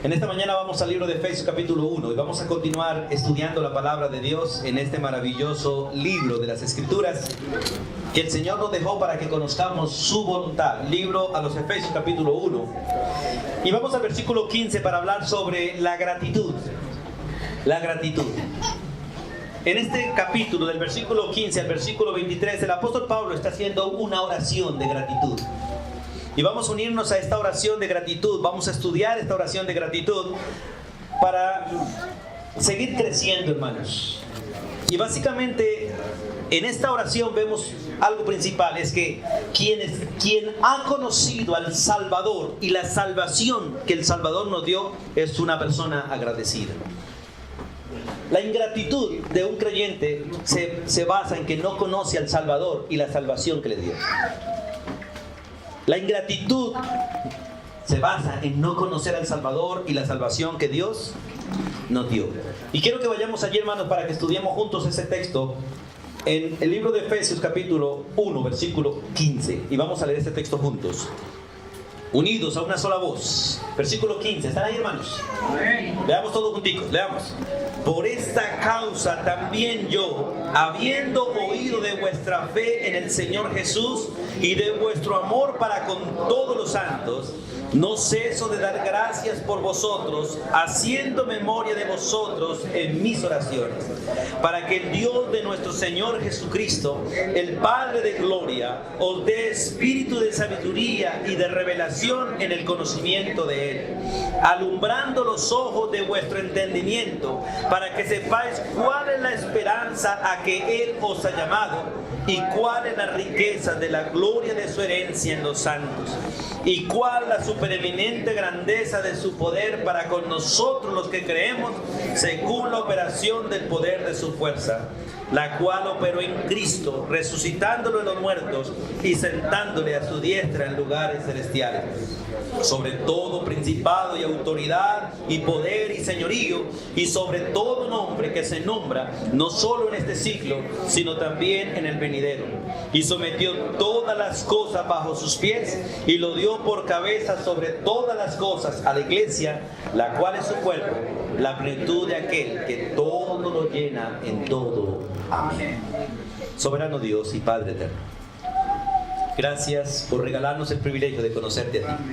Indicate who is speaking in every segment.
Speaker 1: En esta mañana vamos al libro de Efesios capítulo 1 y vamos a continuar estudiando la palabra de Dios en este maravilloso libro de las Escrituras que el Señor nos dejó para que conozcamos su voluntad. Libro a los Efesios capítulo 1. Y vamos al versículo 15 para hablar sobre la gratitud. La gratitud. En este capítulo, del versículo 15 al versículo 23, el apóstol Pablo está haciendo una oración de gratitud. Y vamos a unirnos a esta oración de gratitud, vamos a estudiar esta oración de gratitud para seguir creciendo, hermanos. Y básicamente en esta oración vemos algo principal, es que quien ha conocido al Salvador y la salvación que el Salvador nos dio es una persona agradecida. La ingratitud de un creyente se basa en que no conoce al Salvador y la salvación que le dio. La ingratitud se basa en no conocer al Salvador y la salvación que Dios nos dio. Y quiero que vayamos allí, hermanos, para que estudiemos juntos ese texto en el libro de Efesios capítulo 1, versículo 15. Y vamos a leer ese texto juntos, unidos a una sola voz. Versículo 15, ¿están ahí, hermanos? Amén. Leamos todos junticos, leamos. Por esta causa también yo, habiendo oído de vuestra fe en el Señor Jesús y de vuestro amor para con todos los santos, no ceso de dar gracias por vosotros, haciendo memoria de vosotros en mis oraciones, para que el Dios de nuestro Señor Jesucristo, el Padre de gloria, os dé espíritu de sabiduría y de revelación en el conocimiento de Él, alumbrando los ojos de vuestro entendimiento, para que sepáis cuál es la esperanza a que Él os ha llamado, y cuál es la riqueza de la gloria de su herencia en los santos, y cuál la supereminente grandeza de su poder para con nosotros los que creemos, según la operación del poder de su fuerza, la cual operó en Cristo, resucitándolo de los muertos y sentándole a su diestra en lugares celestiales, sobre todo principado y autoridad y poder y señorío, y sobre todo nombre que se nombra, no solo en este siglo, sino también en el venidero. Y sometió todas las cosas bajo sus pies, y lo dio por cabeza sobre todas las cosas a la iglesia, la cual es su cuerpo, la plenitud de aquel que todo lo llena en todo. Amén. Soberano Dios y Padre eterno, gracias por regalarnos el privilegio de conocerte a ti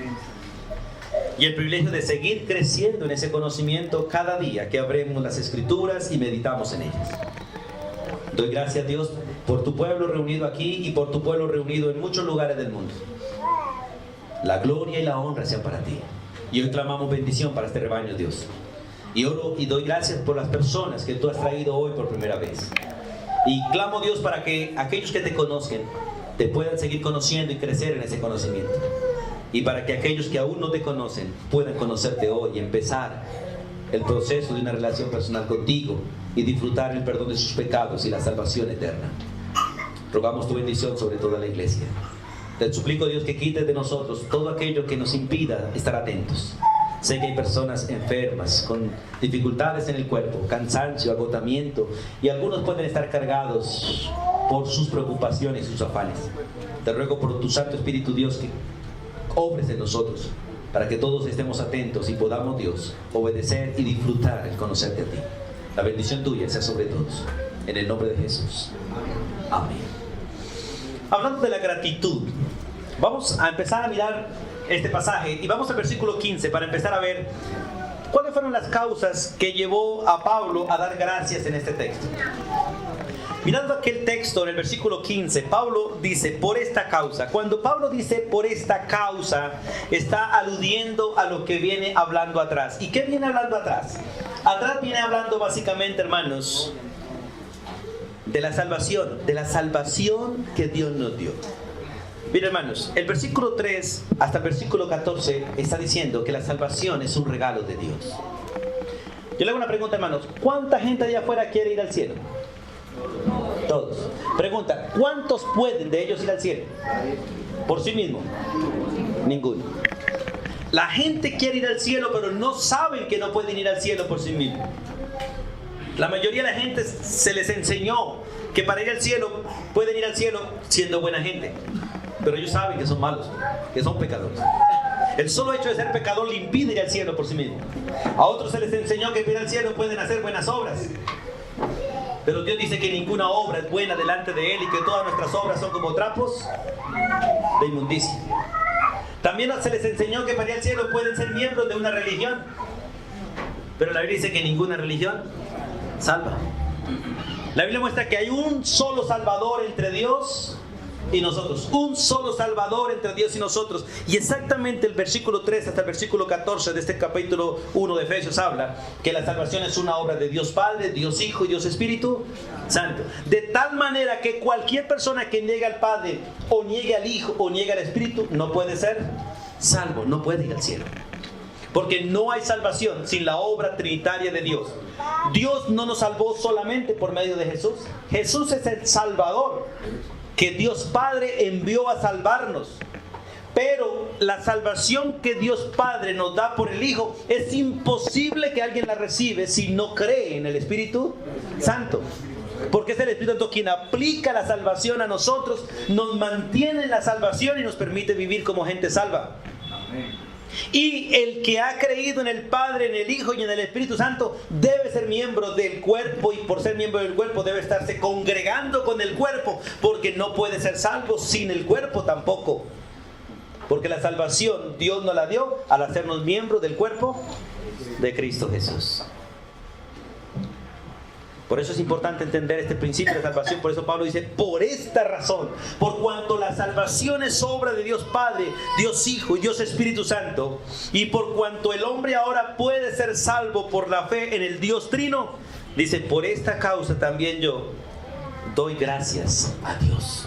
Speaker 1: y el privilegio de seguir creciendo en ese conocimiento cada día que abremos las Escrituras y meditamos en ellas. Doy gracias, Dios, por tu pueblo reunido aquí y por tu pueblo reunido en muchos lugares del mundo. La gloria y la honra sean para ti. Y hoy clamamos bendición para este rebaño, Dios. Y oro y doy gracias por las personas que tú has traído hoy por primera vez. Y clamo, Dios, para que aquellos que te conozcan te puedan seguir conociendo y crecer en ese conocimiento. Y para que aquellos que aún no te conocen puedan conocerte hoy y empezar el proceso de una relación personal contigo y disfrutar el perdón de sus pecados y la salvación eterna. Rogamos tu bendición sobre toda la iglesia. Te suplico, Dios, que quites de nosotros todo aquello que nos impida estar atentos. Sé que hay personas enfermas, con dificultades en el cuerpo, cansancio, agotamiento, y algunos pueden estar cargados por sus preocupaciones y sus afanes. Te ruego por tu Santo Espíritu, Dios, que obres en nosotros, para que todos estemos atentos y podamos, Dios, obedecer y disfrutar el conocerte a ti. La bendición tuya sea sobre todos. En el nombre de Jesús. Amén. Hablando de la gratitud, vamos a empezar a mirar este pasaje y vamos al versículo 15 para empezar a ver cuáles fueron las causas que llevó a Pablo a dar gracias en este texto. Mirando aquel texto en el versículo 15, Pablo dice, por esta causa. Cuando Pablo dice por esta causa, está aludiendo a lo que viene hablando atrás. ¿Y qué viene hablando atrás? Atrás viene hablando básicamente, hermanos, de la salvación que Dios nos dio. Miren, hermanos, el versículo 3 hasta el versículo 14 está diciendo que la salvación es un regalo de Dios. Yo le hago una pregunta, hermanos. ¿Cuánta gente allá afuera quiere ir al cielo? Todos. Pregunta, ¿cuántos pueden de ellos ir al cielo? Por sí mismos. Ninguno. La gente quiere ir al cielo, pero no saben que no pueden ir al cielo por sí mismos. La mayoría de la gente se les enseñó que para ir al cielo, pueden ir al cielo siendo buena gente. Pero ellos saben que son malos, que son pecadores. El solo hecho de ser pecador le impide ir al cielo por sí mismo. A otros se les enseñó que para ir al cielo pueden hacer buenas obras. Pero Dios dice que ninguna obra es buena delante de Él y que todas nuestras obras son como trapos de inmundicia. También se les enseñó que para ir al cielo pueden ser miembros de una religión. Pero la Biblia dice que ninguna religión salva. La Biblia muestra que hay un solo Salvador entre Dios y nosotros. Un solo Salvador entre Dios y nosotros. Y exactamente el versículo 3 hasta el versículo 14 de este capítulo 1 de Efesios habla que la salvación es una obra de Dios Padre, Dios Hijo y Dios Espíritu Santo. De tal manera que cualquier persona que niegue al Padre o niegue al Hijo o niegue al Espíritu no puede ser salvo, no puede ir al cielo. Porque no hay salvación sin la obra trinitaria de Dios. Dios no nos salvó solamente por medio de Jesús. Jesús es el Salvador que Dios Padre envió a salvarnos. Pero la salvación que Dios Padre nos da por el Hijo es imposible que alguien la reciba si no cree en el Espíritu Santo. Porque es el Espíritu Santo quien aplica la salvación a nosotros, nos mantiene en la salvación y nos permite vivir como gente salva. Y el que ha creído en el Padre, en el Hijo y en el Espíritu Santo debe ser miembro del cuerpo, y por ser miembro del cuerpo debe estarse congregando con el cuerpo, porque no puede ser salvo sin el cuerpo tampoco. Porque la salvación Dios nos la dio al hacernos miembros del cuerpo de Cristo Jesús. Por eso es importante entender este principio de salvación. Por eso Pablo dice, por esta razón, por cuanto la salvación es obra de Dios Padre, Dios Hijo y Dios Espíritu Santo, y por cuanto el hombre ahora puede ser salvo por la fe en el Dios Trino, dice, por esta causa también yo doy gracias a Dios.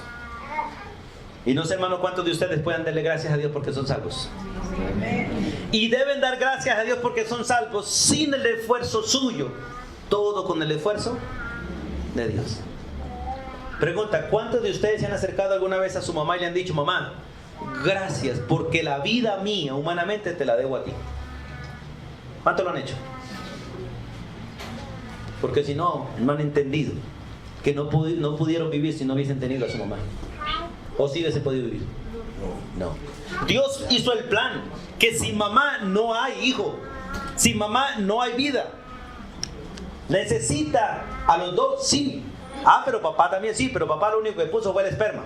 Speaker 1: Y no sé, hermano, cuántos de ustedes puedan darle gracias a Dios porque son salvos. Y deben dar gracias a Dios porque son salvos sin el esfuerzo suyo. Todo con el esfuerzo de Dios. Pregunta, ¿cuántos de ustedes se han acercado alguna vez a su mamá y le han dicho, mamá, gracias porque la vida mía humanamente te la debo a ti? ¿Cuántos lo han hecho? Porque si no, no han entendido que no pudieron vivir si no hubiesen tenido a su mamá. ¿O sí hubiese podido vivir? No. Dios hizo el plan que sin mamá no hay hijo, sin mamá no hay vida. ¿Necesita a los dos? Sí. Pero papá también sí, pero papá lo único que puso fue el esperma.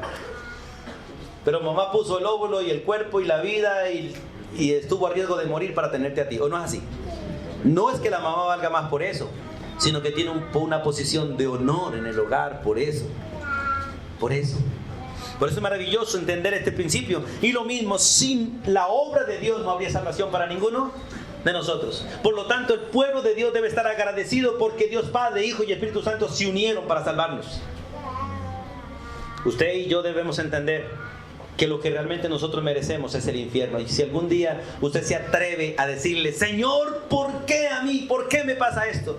Speaker 1: Pero mamá puso el óvulo y el cuerpo y la vida y estuvo a riesgo de morir para tenerte a ti. ¿O no es así? No es que la mamá valga más por eso, sino que tiene una posición de honor en el hogar por eso. Por eso. Por eso es maravilloso entender este principio. Y lo mismo, sin la obra de Dios no habría salvación para ninguno de nosotros. Por lo tanto, el pueblo de Dios debe estar agradecido porque Dios Padre, Hijo y Espíritu Santo se unieron para salvarnos. Usted y yo debemos entender que lo que realmente nosotros merecemos es el infierno. Y si algún día usted se atreve a decirle, Señor, ¿por qué a mí? ¿Por qué me pasa esto?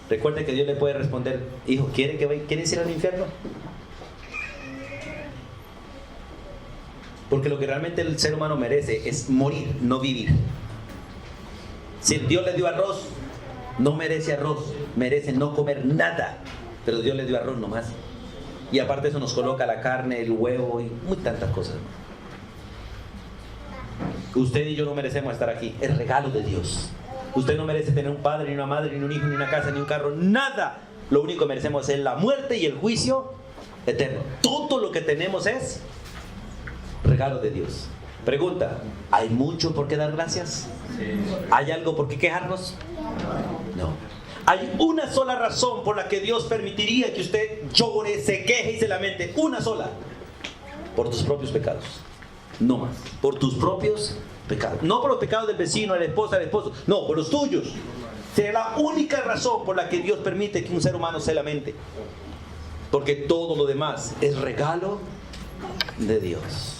Speaker 1: Recuerde que Dios le puede responder, hijo, ¿quieres ir al infierno? Porque lo que realmente el ser humano merece es morir, no vivir. Si Dios le dio arroz, no merece arroz, merece no comer nada. Pero Dios le dio arroz nomás. Y aparte de eso nos coloca la carne, el huevo y muy tantas cosas. Usted y yo no merecemos estar aquí, es regalo de Dios. Usted no merece tener un padre, ni una madre, ni un hijo, ni una casa, ni un carro, nada. Lo único que merecemos es la muerte y el juicio eterno. Todo lo que tenemos es regalo de Dios. Pregunta, ¿hay mucho por qué dar gracias? ¿Hay algo por qué quejarnos? No. Hay una sola razón por la que Dios permitiría que usted llore, se queje y se lamente. Una sola. Por tus propios pecados. No más. Por tus propios pecados. No por los pecados del vecino, de la esposa, del esposo. No, por los tuyos. Sería la única razón por la que Dios permite que un ser humano se lamente. Porque todo lo demás es regalo de Dios.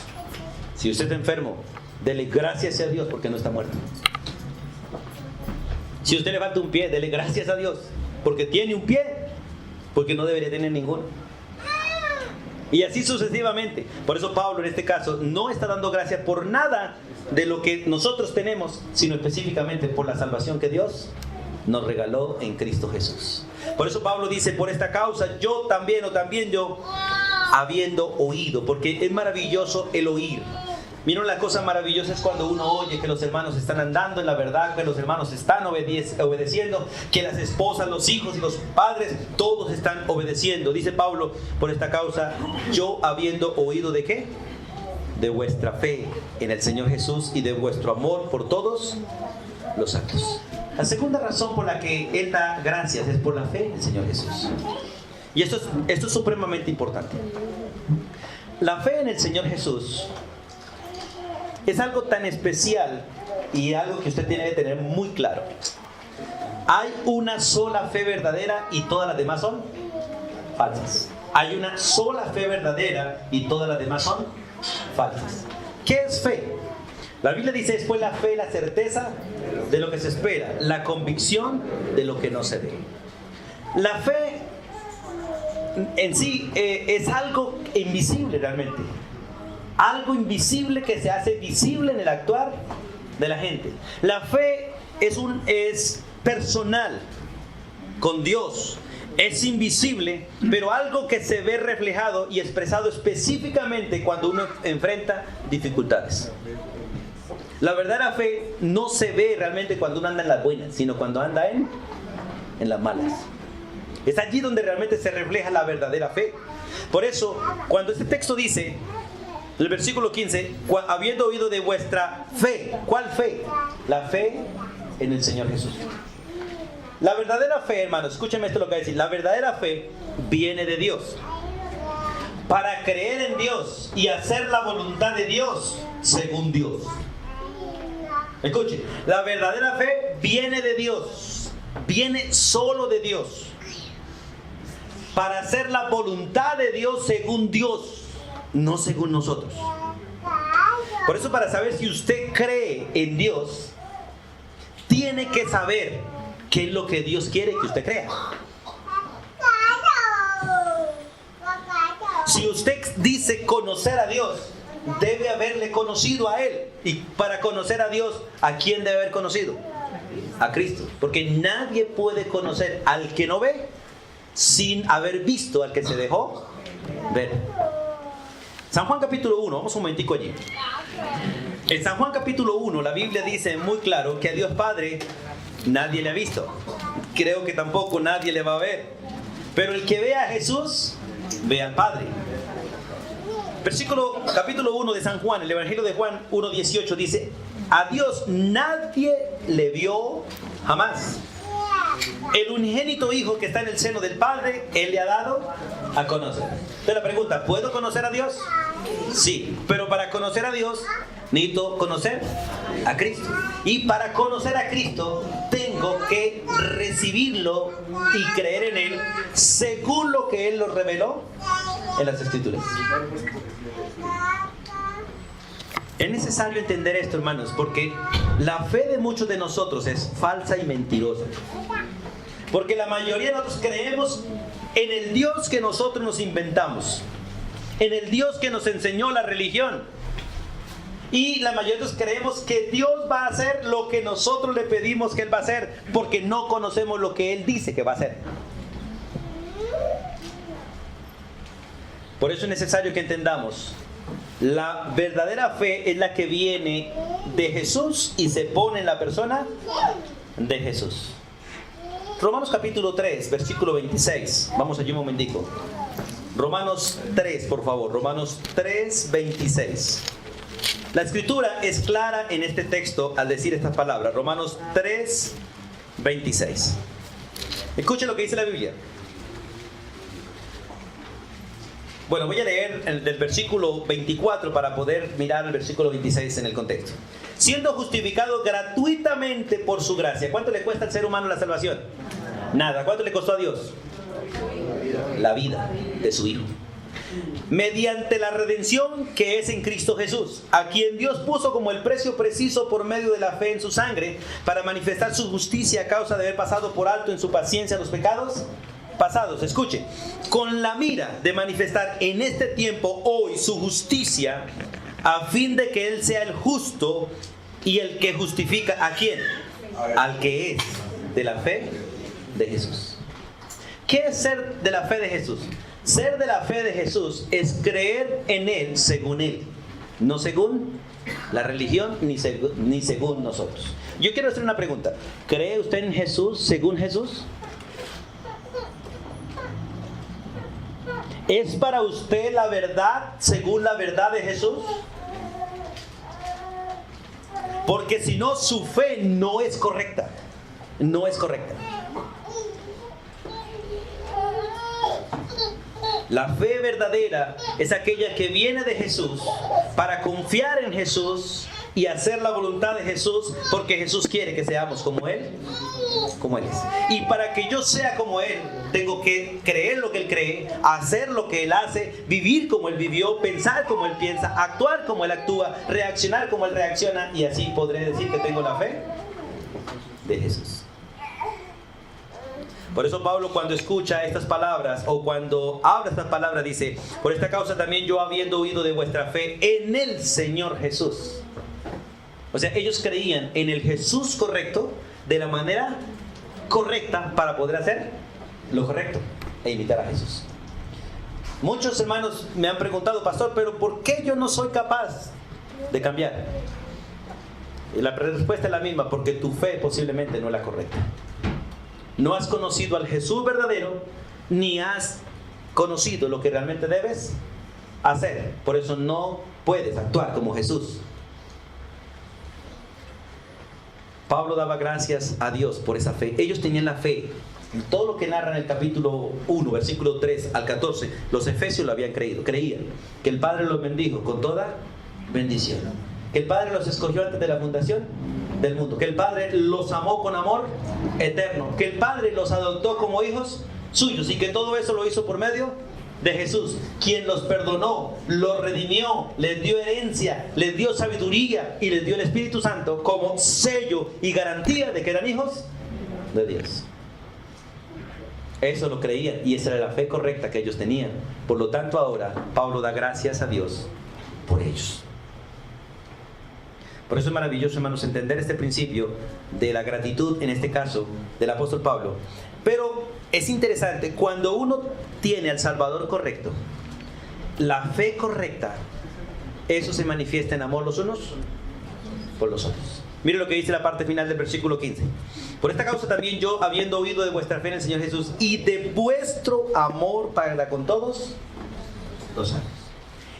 Speaker 1: Si usted está enfermo, dele gracias a Dios porque no está muerto. Si usted le falta un pie, dele gracias a Dios porque tiene un pie, porque no debería tener ninguno. Y así sucesivamente. Por eso Pablo en este caso no está dando gracias por nada de lo que nosotros tenemos, sino específicamente por la salvación que Dios nos regaló en Cristo Jesús. Por eso Pablo dice, por esta causa yo también, habiendo oído, porque es maravilloso el oír. Miren, la cosa maravillosa es cuando uno oye que los hermanos están andando en la verdad, que los hermanos están obedeciendo, que las esposas, los hijos y los padres, todos están obedeciendo. Dice Pablo, por esta causa, yo habiendo oído ¿de qué? De vuestra fe en el Señor Jesús y de vuestro amor por todos los santos. La segunda razón por la que Él da gracias es por la fe en el Señor Jesús. Y esto es supremamente importante. La fe en el Señor Jesús es algo tan especial y algo que usted tiene que tener muy claro. Hay una sola fe verdadera y todas las demás son falsas. Hay una sola fe verdadera y todas las demás son falsas. ¿Qué es fe? La Biblia dice, es pues la fe, la certeza de lo que se espera, la convicción de lo que no se ve. La fe en sí es algo invisible realmente. Algo invisible que se hace visible en el actuar de la gente. La fe es personal con Dios. Es invisible, pero algo que se ve reflejado y expresado específicamente cuando uno enfrenta dificultades. La verdadera fe no se ve realmente cuando uno anda en las buenas, sino cuando anda en las malas. Es allí donde realmente se refleja la verdadera fe. Por eso, cuando este texto dice, el versículo 15, habiendo oído de vuestra fe. ¿Cuál fe? La fe en el Señor Jesús. La verdadera fe, hermanos, escúchenme esto lo que voy a decir. La verdadera fe viene de Dios. Para creer en Dios y hacer la voluntad de Dios según Dios. Escuchen, la verdadera fe viene de Dios. Viene solo de Dios. Para hacer la voluntad de Dios según Dios, no según nosotros. Por eso, para saber si usted cree en Dios, tiene que saber qué es lo que Dios quiere que usted crea. Si usted dice conocer a Dios, debe haberle conocido a Él. Y para conocer a Dios, ¿a quién debe haber conocido? A Cristo. Porque nadie puede conocer al que no ve sin haber visto al que se dejó ver. San Juan capítulo 1, vamos un momentico allí. En San Juan capítulo 1, la Biblia dice muy claro que a Dios Padre nadie le ha visto. Creo que tampoco nadie le va a ver. Pero el que ve a Jesús, ve al Padre. Capítulo 1 de San Juan, el Evangelio de Juan 1:18 dice, a Dios nadie le vio jamás. El unigénito Hijo que está en el seno del Padre, Él le ha dado a conocer. Entonces la pregunta, ¿puedo conocer a Dios? Sí, pero para conocer a Dios necesito conocer a Cristo. Y para conocer a Cristo tengo que recibirlo y creer en Él según lo que Él nos reveló en las Escrituras. Es necesario entender esto, hermanos, porque la fe de muchos de nosotros es falsa y mentirosa. Porque la mayoría de nosotros creemos en el Dios que nosotros nos inventamos, en el Dios que nos enseñó la religión. Y la mayoría de nosotros creemos que Dios va a hacer lo que nosotros le pedimos que Él va a hacer, porque no conocemos lo que Él dice que va a hacer. Por eso es necesario que entendamos, la verdadera fe es la que viene de Jesús y se pone en la persona de Jesús. Romanos capítulo 3, versículo 26. Vamos allí un momentico. Romanos 3, por favor. Romanos 3, 26. La escritura es clara en este texto al decir estas palabras. Romanos 3, 26. Escuchen lo que dice la Biblia. Bueno, voy a leer del versículo 24 para poder mirar el versículo 26 en el contexto. Siendo justificado gratuitamente por su gracia. ¿Cuánto le cuesta al ser humano la salvación? Nada. ¿Cuánto le costó a Dios? La vida de su Hijo. Mediante la redención que es en Cristo Jesús, a quien Dios puso como el precio preciso por medio de la fe en su sangre, para manifestar su justicia a causa de haber pasado por alto en su paciencia los pecados pasados. Escuche, con la mira de manifestar en este tiempo hoy su justicia, a fin de que Él sea el justo y el que justifica ¿a quién? Al que es de la fe de Jesús. ¿Qué es ser de la fe de Jesús? Ser de la fe de Jesús es creer en Él según Él. no según la religión, ni según nosotros. Yo quiero hacer una pregunta. ¿Cree usted en Jesús según Jesús? ¿Es para usted la verdad según la verdad de Jesús? Porque si no, su fe no es correcta. No es correcta. La fe verdadera es aquella que viene de Jesús para confiar en Jesús y hacer la voluntad de Jesús, porque Jesús quiere que seamos como Él es. Y para que yo sea como Él, tengo que creer lo que Él cree, hacer lo que Él hace, vivir como Él vivió, pensar como Él piensa, actuar como Él actúa, reaccionar como Él reacciona, y así podré decir que tengo la fe de Jesús. Por eso Pablo, cuando escucha estas palabras o cuando habla estas palabras, dice: por esta causa también yo, habiendo oído de vuestra fe en el Señor Jesús. O sea, ellos creían en el Jesús correcto, de la manera correcta, para poder hacer lo correcto e imitar a Jesús. Muchos hermanos me han preguntado: pastor, pero ¿por qué yo no soy capaz de cambiar? Y la respuesta es la misma: porque tu fe posiblemente no es la correcta. No has conocido al Jesús verdadero, ni has conocido lo que realmente debes hacer. Por eso no puedes actuar como Jesús. Pablo daba gracias a Dios por esa fe. Ellos tenían la fe. En todo lo que narra en el capítulo 1, versículo 3 al 14, los efesios lo habían creído. Creían que el Padre los bendijo con toda bendición. Que el Padre los escogió antes de la fundación del mundo. Que el Padre los amó con amor eterno. Que el Padre los adoptó como hijos suyos. Y que todo eso lo hizo por medio de Jesús, quien los perdonó, los redimió, les dio herencia, les dio sabiduría y les dio el Espíritu Santo como sello y garantía de que eran hijos de Dios. Eso lo creían y esa era la fe correcta que ellos tenían. Por lo tanto, ahora Pablo da gracias a Dios por ellos. Por eso es maravilloso, hermanos, entender este principio de la gratitud, en este caso, del apóstol Pablo. Pero es interesante, cuando uno tiene al Salvador correcto, la fe correcta, eso se manifiesta en amor los unos por los otros. Mire lo que dice la parte final del versículo 15. Por esta causa también yo, habiendo oído de vuestra fe en el Señor Jesús y de vuestro amor para con todos los santos.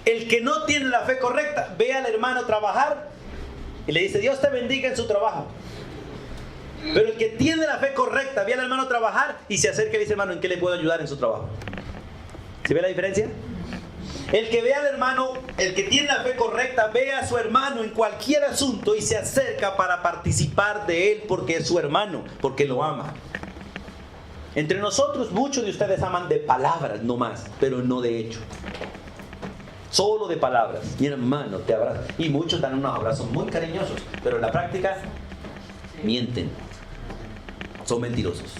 Speaker 1: El que no tiene la fe correcta, ve al hermano trabajar y le dice: Dios te bendiga en su trabajo. Pero el que tiene la fe correcta, ve al hermano trabajar y se acerca y dice: hermano, ¿en qué le puedo ayudar en su trabajo? ¿Se ve la diferencia? El que ve al hermano, el que tiene la fe correcta, ve a su hermano en cualquier asunto y se acerca para participar de él porque es su hermano, porque lo ama. Entre nosotros, muchos de ustedes aman de palabras no más, pero no de hecho. Solo de palabras. Mi hermano te abraza. Y muchos dan unos abrazos muy cariñosos, pero en la práctica mienten. Son mentirosos.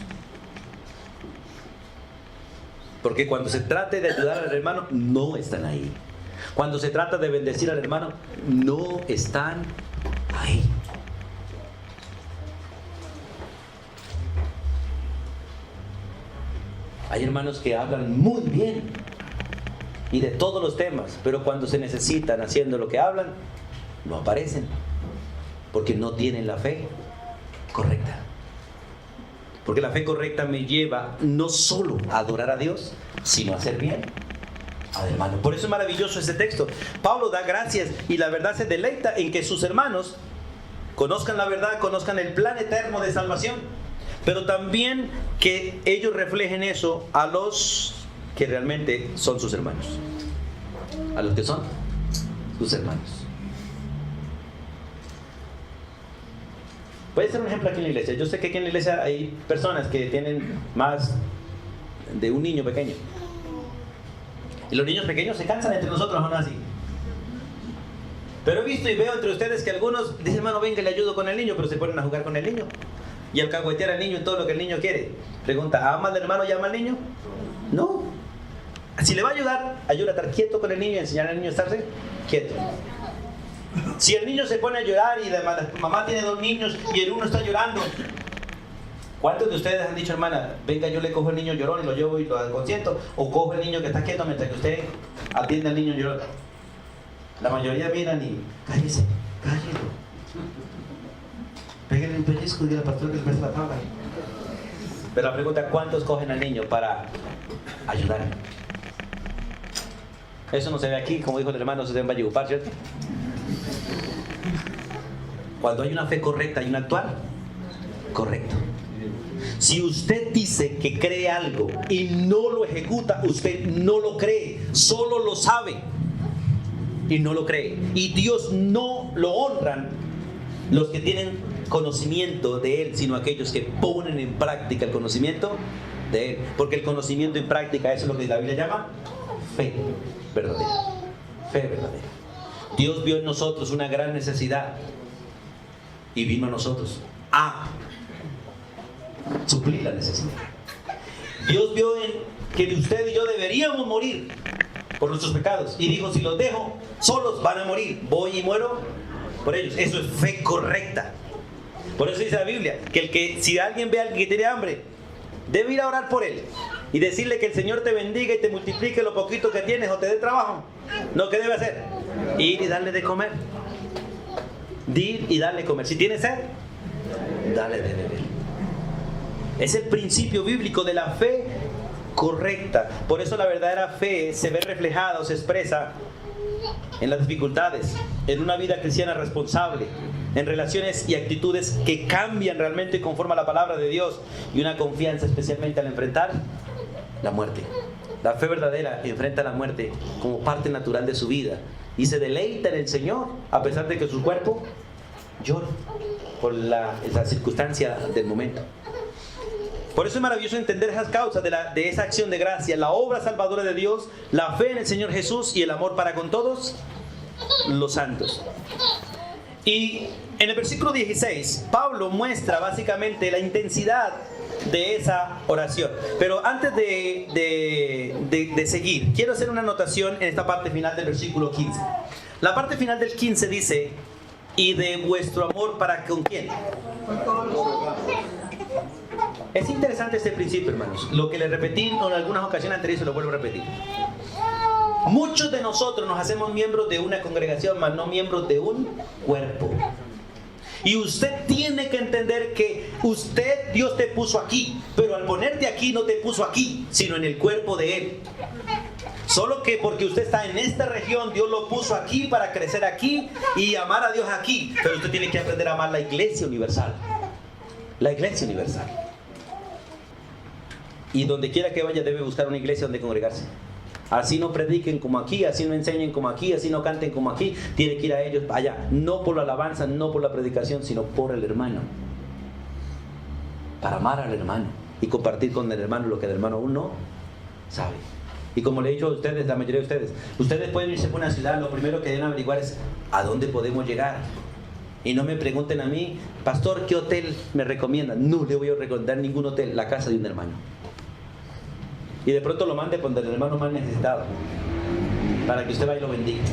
Speaker 1: Porque cuando se trate de ayudar al hermano, no están ahí. Cuando se trata de bendecir al hermano, no están ahí. Hay hermanos que hablan muy bien y de todos los temas, pero cuando se necesitan haciendo lo que hablan, no aparecen, porque no tienen la fe correcta. Porque la fe correcta me lleva no solo a adorar a Dios, sino a hacer bien al hermano. Por eso es maravilloso este texto. Pablo da gracias y la verdad se deleita en que sus hermanos conozcan la verdad, conozcan el plan eterno de salvación, pero también que ellos reflejen eso a los que realmente son sus hermanos, a los que son sus hermanos. Puede ser un ejemplo aquí en la iglesia. Yo sé que aquí en la iglesia hay personas que tienen más de un niño pequeño. Y los niños pequeños se cansan entre nosotros, ¿o no así? Pero he visto y veo entre ustedes que algunos dicen: hermano, venga, le ayudo con el niño, pero se ponen a jugar con el niño y alcahuetear al niño en todo lo que el niño quiere. Pregunta: ¿ama al hermano y ama al niño? No. Si le va a ayudar, ayuda a estar quieto con el niño y enseñar al niño a estarse quieto. Si el niño se pone a llorar y la mamá tiene dos niños y el uno está llorando, ¿cuántos de ustedes han dicho: hermana, venga, yo le cojo el niño llorón y lo llevo y lo consiento? ¿O cojo el niño que está quieto mientras que usted atiende al niño llorón? La mayoría miran y cállese, cállelo. Pégale un pellizco y diga al pastor que le pese la tabla. Pero la pregunta, ¿cuántos cogen al niño para ayudar? Eso no se ve aquí, como dijo el hermano, se ve en Valledupar, ¿cierto? Cuando hay una fe correcta, hay un actuar correcto. Si usted dice que cree algo y no lo ejecuta, usted no lo cree, solo lo sabe y no lo cree. Y Dios no lo honran los que tienen conocimiento de Él, sino aquellos que ponen en práctica el conocimiento de Él. Porque el conocimiento en práctica, eso es lo que la Biblia llama fe verdadera. Fe verdadera. Dios vio en nosotros una gran necesidad y vino a nosotros a suplir la necesidad. Dios vio en que usted y yo deberíamos morir por nuestros pecados y dijo, si los dejo solos van a morir, voy y muero por ellos. Eso es fe correcta. Por eso dice la Biblia que si alguien ve a alguien que tiene hambre, debe ir a orar por él y decirle que el Señor te bendiga y te multiplique lo poquito que tienes o te dé trabajo. No, ¿qué debe hacer? Ir y darle de comer. Ir y darle de comer. Si tiene sed, dale de beber. Es el principio bíblico de la fe correcta. Por eso la verdadera fe se ve reflejada o se expresa en las dificultades, en una vida cristiana responsable, en relaciones y actitudes que cambian realmente conforme a la palabra de Dios y una confianza especialmente al enfrentar la muerte. La fe verdadera enfrenta la muerte como parte natural de su vida y se deleita en el Señor a pesar de que su cuerpo llora por la circunstancia del momento. Por eso es maravilloso entender esas causas de esa acción de gracia, la obra salvadora de Dios, la fe en el Señor Jesús y el amor para con todos los santos. Y en el versículo 16, Pablo muestra básicamente la intensidad de esa oración. Pero antes de seguir, quiero hacer una anotación en esta parte final del versículo 15. La parte final del 15 dice, y de vuestro amor para con quién. Es interesante este principio, hermanos. Lo que le repetí en algunas ocasiones anteriores, se lo vuelvo a repetir. Muchos de nosotros nos hacemos miembros de una congregación, mas no miembros de un cuerpo. Y usted tiene que entender que Dios te puso aquí, pero al ponerte aquí no te puso aquí, sino en el cuerpo de Él. Solo que porque usted está en esta región, Dios lo puso aquí para crecer aquí y amar a Dios aquí. Pero usted tiene que aprender a amar la iglesia universal. La iglesia universal. Y donde quiera que vaya debe buscar una iglesia donde congregarse. Así no prediquen como aquí, así no enseñen como aquí, así no canten como aquí. Tiene que ir a ellos allá, no por la alabanza, no por la predicación, sino por el hermano. Para amar al hermano y compartir con el hermano lo que el hermano aún no sabe. Y como le he dicho a ustedes, la mayoría de ustedes pueden irse por una ciudad, lo primero que deben averiguar es a dónde podemos llegar. Y no me pregunten a mí, pastor, ¿qué hotel me recomienda? No le voy a recomendar ningún hotel, la casa de un hermano. Y de pronto lo mande con el hermano más necesitado, para que usted vaya y lo bendiga.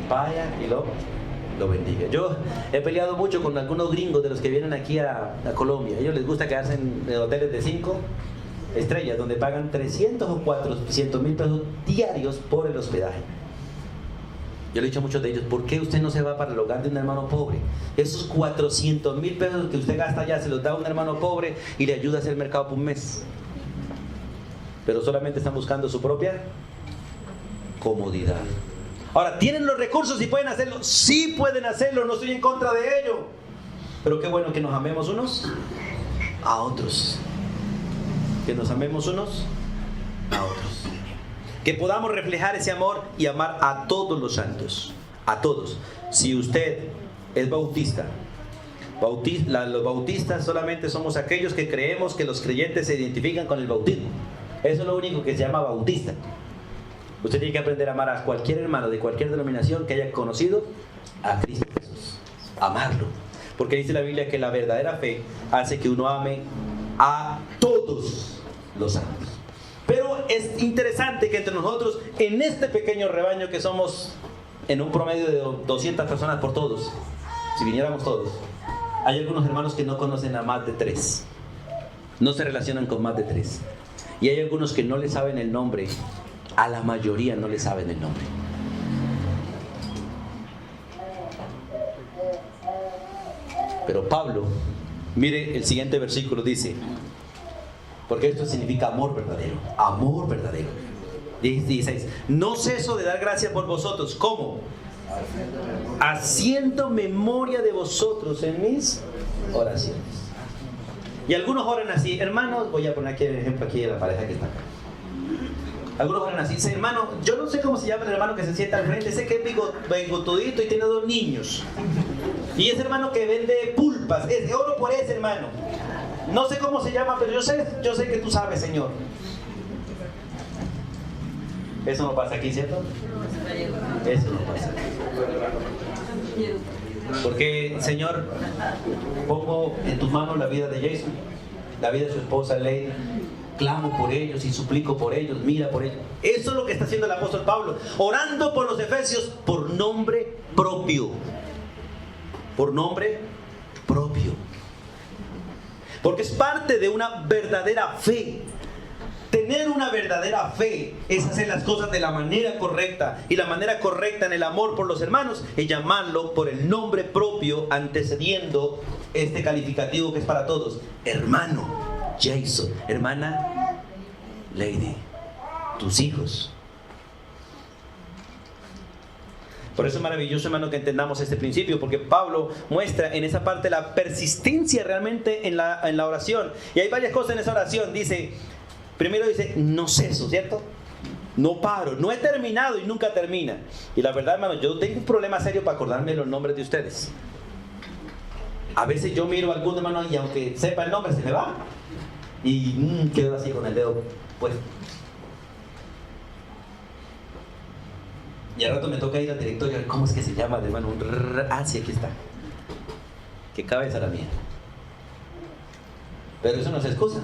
Speaker 1: Vaya y lo bendiga. Yo he peleado mucho con algunos gringos de los que vienen aquí a Colombia. A ellos les gusta quedarse en hoteles de 5 estrellas, donde pagan 300 o 400 mil pesos diarios por el hospedaje. Yo le he dicho a muchos de ellos, ¿por qué usted no se va para el hogar de un hermano pobre? Esos 400 mil pesos que usted gasta allá se los da a un hermano pobre y le ayuda a hacer mercado por un mes. Pero solamente están buscando su propia comodidad. Ahora, ¿tienen los recursos y pueden hacerlo? Sí pueden hacerlo, no estoy en contra de ello. Pero qué bueno que nos amemos unos a otros. Que nos amemos unos a otros. Que podamos reflejar ese amor y amar a todos los santos. A todos. Si usted es bautista, los bautistas solamente somos aquellos que creemos que los creyentes se identifican con el bautismo. Eso es lo único que se llama bautista. Usted tiene que aprender a amar a cualquier hermano de cualquier denominación que haya conocido a Cristo Jesús. Amarlo. Porque dice la Biblia que la verdadera fe hace que uno ame a todos los santos. Pero es interesante que entre nosotros, en este pequeño rebaño que somos en un promedio de 200 personas por todos, si viniéramos todos, hay algunos hermanos que no conocen a más de 3. No se relacionan con más de 3. Y hay algunos que no le saben el nombre. A la mayoría no le saben el nombre. Pero Pablo, mire el siguiente versículo, dice, porque esto significa amor verdadero. Amor verdadero. 16. No ceso de dar gracias por vosotros. ¿Cómo? Haciendo memoria de vosotros en mis oraciones. Y algunos oran así, hermanos, voy a poner aquí el ejemplo aquí de la pareja que está acá. Algunos oran así, dicen, hermano, yo no sé cómo se llama el hermano que se sienta al frente, sé que es bigotudito y tiene 2 niños. Y ese hermano que vende pulpas, oro por ese hermano. No sé cómo se llama, pero yo sé que tú sabes, Señor. Eso no pasa aquí, ¿cierto? Eso no pasa. Porque, Señor, pongo en tus manos la vida de Jason, la vida de su esposa Lady. Clamo por ellos y suplico por ellos, mira por ellos. Eso es lo que está haciendo el apóstol Pablo, orando por los efesios por nombre propio. Por nombre propio. Porque es parte de una verdadera fe. Tener una verdadera fe es hacer las cosas de la manera correcta. Y la manera correcta en el amor por los hermanos es llamarlo por el nombre propio, antecediendo este calificativo que es para todos. Hermano Jason, hermana Lady, tus hijos. Por eso es maravilloso, hermano, que entendamos este principio, porque Pablo muestra en esa parte la persistencia realmente en la oración. Y hay varias cosas en esa oración. Primero dice, no ceso, ¿cierto? No paro, no he terminado y nunca termina. Y la verdad, hermano, yo tengo un problema serio para acordarme los nombres de ustedes. A veces yo miro a algún hermano y aunque sepa el nombre, se me va. Y quedo así con el dedo puesto. Y al rato me toca ir al directorio a ver cómo es que se llama el hermano. Sí, aquí está. Qué cabeza la mía. Pero eso no es excusa.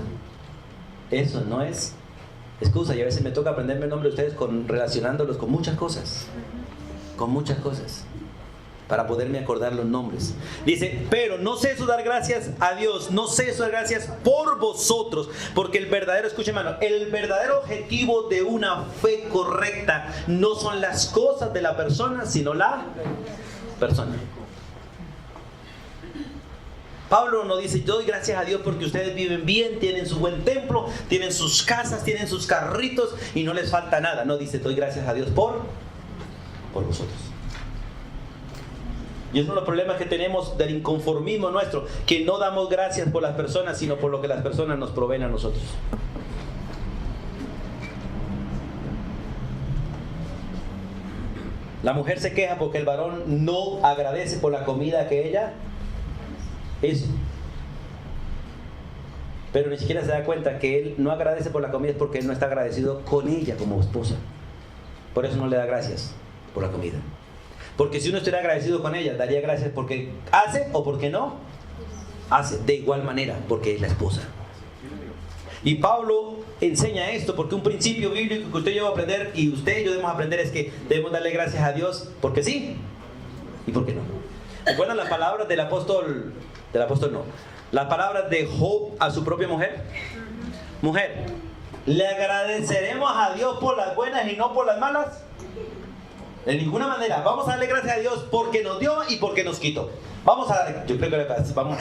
Speaker 1: Eso no es excusa. Y a veces me toca aprenderme el nombre de ustedes relacionándolos con muchas cosas. Con muchas cosas. Para poderme acordar los nombres. Dice, pero no ceso de dar gracias a Dios, no ceso de dar gracias por vosotros, porque el verdadero, escuchen, hermano, el verdadero objetivo de una fe correcta no son las cosas de la persona, sino la persona. Pablo no dice, yo doy gracias a Dios porque ustedes viven bien, tienen su buen templo, tienen sus casas, tienen sus carritos y no les falta nada. No, dice, doy gracias a Dios por vosotros. Y es uno de los problemas que tenemos del inconformismo nuestro, que no damos gracias por las personas, sino por lo que las personas nos proveen a nosotros. La mujer se queja porque el varón no agradece por la comida que ella hizo. Pero ni siquiera se da cuenta que él no agradece por la comida es porque él no está agradecido con ella como esposa. Por eso no le da gracias por la comida. Porque si uno estuviera agradecido con ella, daría gracias porque hace o porque no hace. De igual manera, porque es la esposa. Y Pablo enseña esto porque un principio bíblico que usted y yo va a aprender, y usted y yo debemos aprender, es que debemos darle gracias a Dios porque sí y porque no. ¿Recuerdan las palabras del apóstol no? Las palabras de Job a su propia mujer. Mujer, ¿le agradeceremos a Dios por las buenas y no por las malas? De ninguna manera. Vamos a darle gracias a Dios porque nos dio y porque nos quitó. Vamos a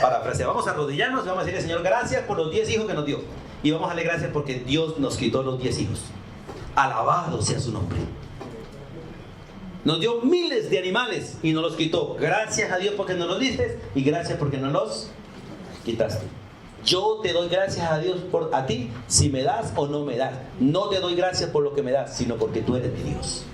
Speaker 1: parafrasear. Vamos a arrodillarnos y vamos a decirle, Señor, gracias por los 10 hijos que nos dio. Y vamos a darle gracias porque Dios nos quitó los 10 hijos. Alabado sea su nombre. Nos dio miles de animales y nos los quitó. Gracias a Dios porque nos los diste y gracias porque nos los quitaste. Yo te doy gracias a Dios a ti si me das o no me das. No te doy gracias por lo que me das, sino porque tú eres mi Dios.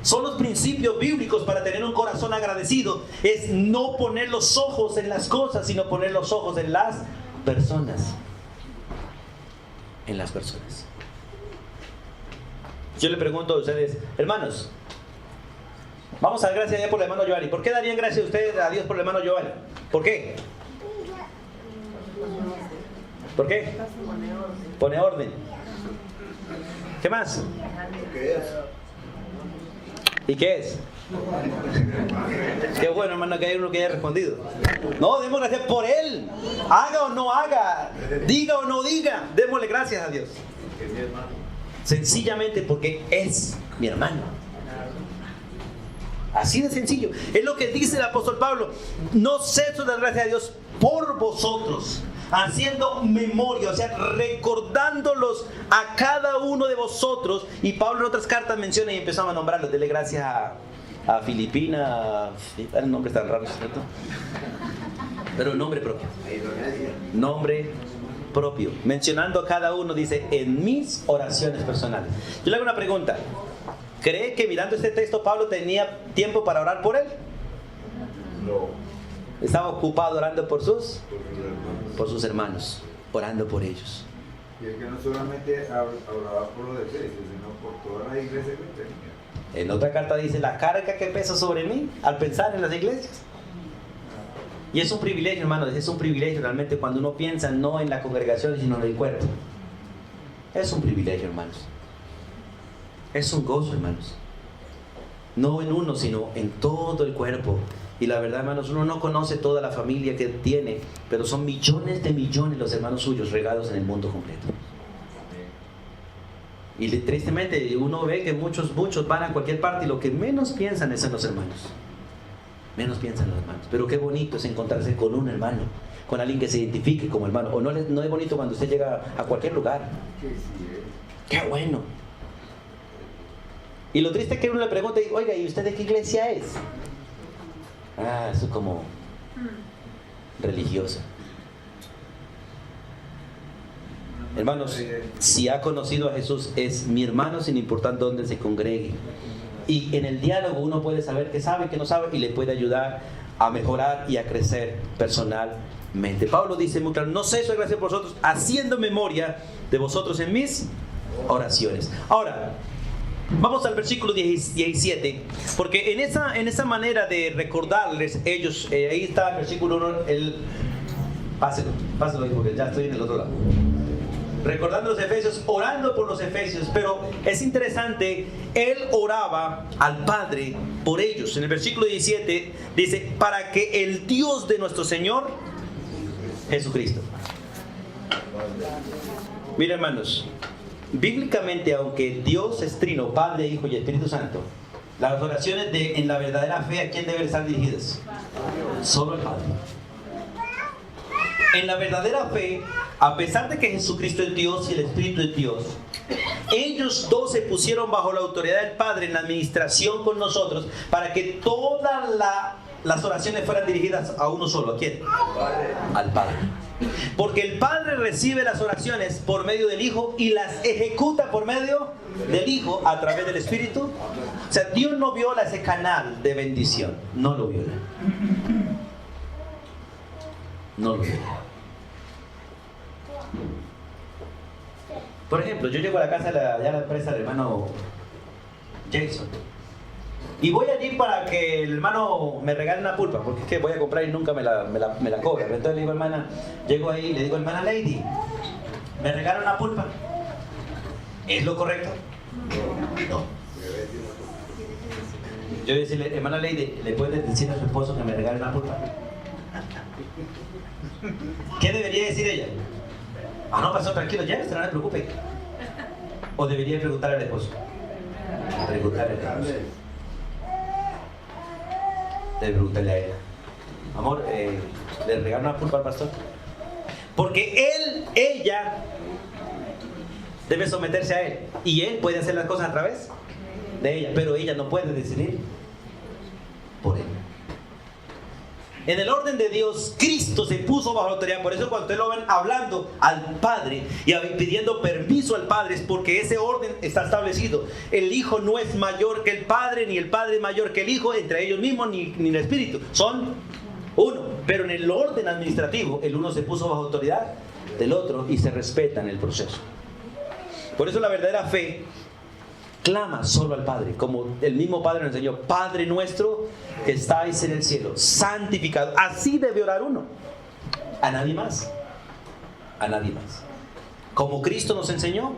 Speaker 1: Son los principios bíblicos para tener un corazón agradecido. Es no poner los ojos en las cosas, sino poner los ojos en las personas. En las personas. Yo le pregunto a ustedes, hermanos, vamos a dar gracias a Dios por el hermano Giovanni. ¿Por qué darían gracias a ustedes a Dios por el hermano Giovanni? ¿Por qué? ¿Por qué? Pone orden. ¿Qué más? ¿Y qué es? Qué bueno, hermano, que hay uno que haya respondido. No, demos gracias por él. Haga o no haga, diga o no diga, démosle gracias a Dios. Sencillamente porque es mi hermano. Así de sencillo. Es lo que dice el apóstol Pablo. No ceso de dar gracias a Dios por vosotros, haciendo memoria, o sea, recordándolos a cada uno de vosotros. Y Pablo en otras cartas menciona y empezamos a nombrarlos. Dele gracias a Filipina, el nombre tan raro, ¿cierto? Pero nombre propio. Nombre propio. Mencionando a cada uno, dice, en mis oraciones personales. Yo le hago una pregunta. ¿Cree que mirando este texto Pablo tenía tiempo para orar por él?
Speaker 2: No.
Speaker 1: Estaba ocupado orando por sus hermanos, orando por ellos.
Speaker 2: Y es que no solamente hablaba por los de Efesios, sino por toda la iglesia que tenía.
Speaker 1: En otra carta dice, la carga que pesa sobre mí al pensar en las iglesias. Y es un privilegio, hermanos, es un privilegio realmente cuando uno piensa no en la congregación, sino en el cuerpo. Es un privilegio, hermanos. Es un gozo, hermanos. No en uno, sino en todo el cuerpo. Y la verdad, hermanos, uno no conoce toda la familia que tiene, pero son millones de millones los hermanos suyos regados en el mundo completo. Y tristemente uno ve que muchos van a cualquier parte y lo que menos piensan es en los hermanos. Menos piensan en los hermanos. Pero qué bonito es encontrarse con un hermano, con alguien que se identifique como hermano. O no es bonito cuando usted llega a cualquier lugar. Qué bueno. Y lo triste es que uno le pregunta, oiga, ¿y usted de qué iglesia es? Ah, eso es como religiosa. Hermanos, si ha conocido a Jesús, es mi hermano sin importar dónde se congregue. Y en el diálogo uno puede saber qué sabe, qué no sabe, y le puede ayudar a mejorar y a crecer personalmente. Pablo dice muy claro, no ceso de gracia por vosotros, haciendo memoria de vosotros en mis oraciones. Ahora, vamos al versículo 17, porque en esa manera de recordarles ellos, ahí está el versículo 1, páselo ahí porque ya estoy en el otro lado. Recordando los efesios, orando por los efesios, pero es interesante, él oraba al Padre por ellos. En el versículo 17 dice, para que el Dios de nuestro Señor Jesucristo. Mira, hermanos, bíblicamente, aunque Dios es trino, Padre, Hijo y Espíritu Santo, las oraciones en la verdadera fe, ¿a quién deben estar dirigidas? Solo al Padre. En la verdadera fe, a pesar de que Jesucristo es Dios y el Espíritu es Dios, ellos dos se pusieron bajo la autoridad del Padre en la administración con nosotros para que todas las oraciones fueran dirigidas a uno solo. ¿A quién? Al Padre. Porque el Padre recibe las oraciones por medio del Hijo y las ejecuta por medio del Hijo a través del Espíritu. O sea, Dios no viola ese canal de bendición. No lo viola. No lo viola. Por ejemplo, yo llego a la casa de la empresa del hermano Jason y voy allí para que el hermano me regale una pulpa, porque es que voy a comprar y nunca me la cobra. Entonces le digo, hermana, llego ahí y le digo, hermana Lady, ¿me regala una pulpa? ¿Es lo correcto? No. Yo voy a decirle, hermana Lady, ¿le puedes decir a su esposo que me regale una pulpa? ¿Qué debería decir ella? Ah, no, pasó, tranquilo, llévese, no le preocupe. ¿O debería preguntar al esposo? Preguntarle al esposo. Debe preguntarle a ella. Amor, ¿le regalo una pulpa al pastor? Porque ella debe someterse a él. Y él puede hacer las cosas a través de ella. Pero ella no puede decidir por él. En el orden de Dios, Cristo se puso bajo la autoridad. Por eso cuando ustedes lo ven hablando al Padre y pidiendo permiso al Padre, es porque ese orden está establecido. El Hijo no es mayor que el Padre, ni el Padre es mayor que el Hijo, entre ellos mismos, ni el Espíritu. Son uno. Pero en el orden administrativo, el uno se puso bajo autoridad del otro y se respeta en el proceso. Por eso la verdadera fe clama solo al Padre, como el mismo Padre nos enseñó: Padre nuestro que estáis en el cielo, santificado. Así debe orar uno, a nadie más, a nadie más. Como Cristo nos enseñó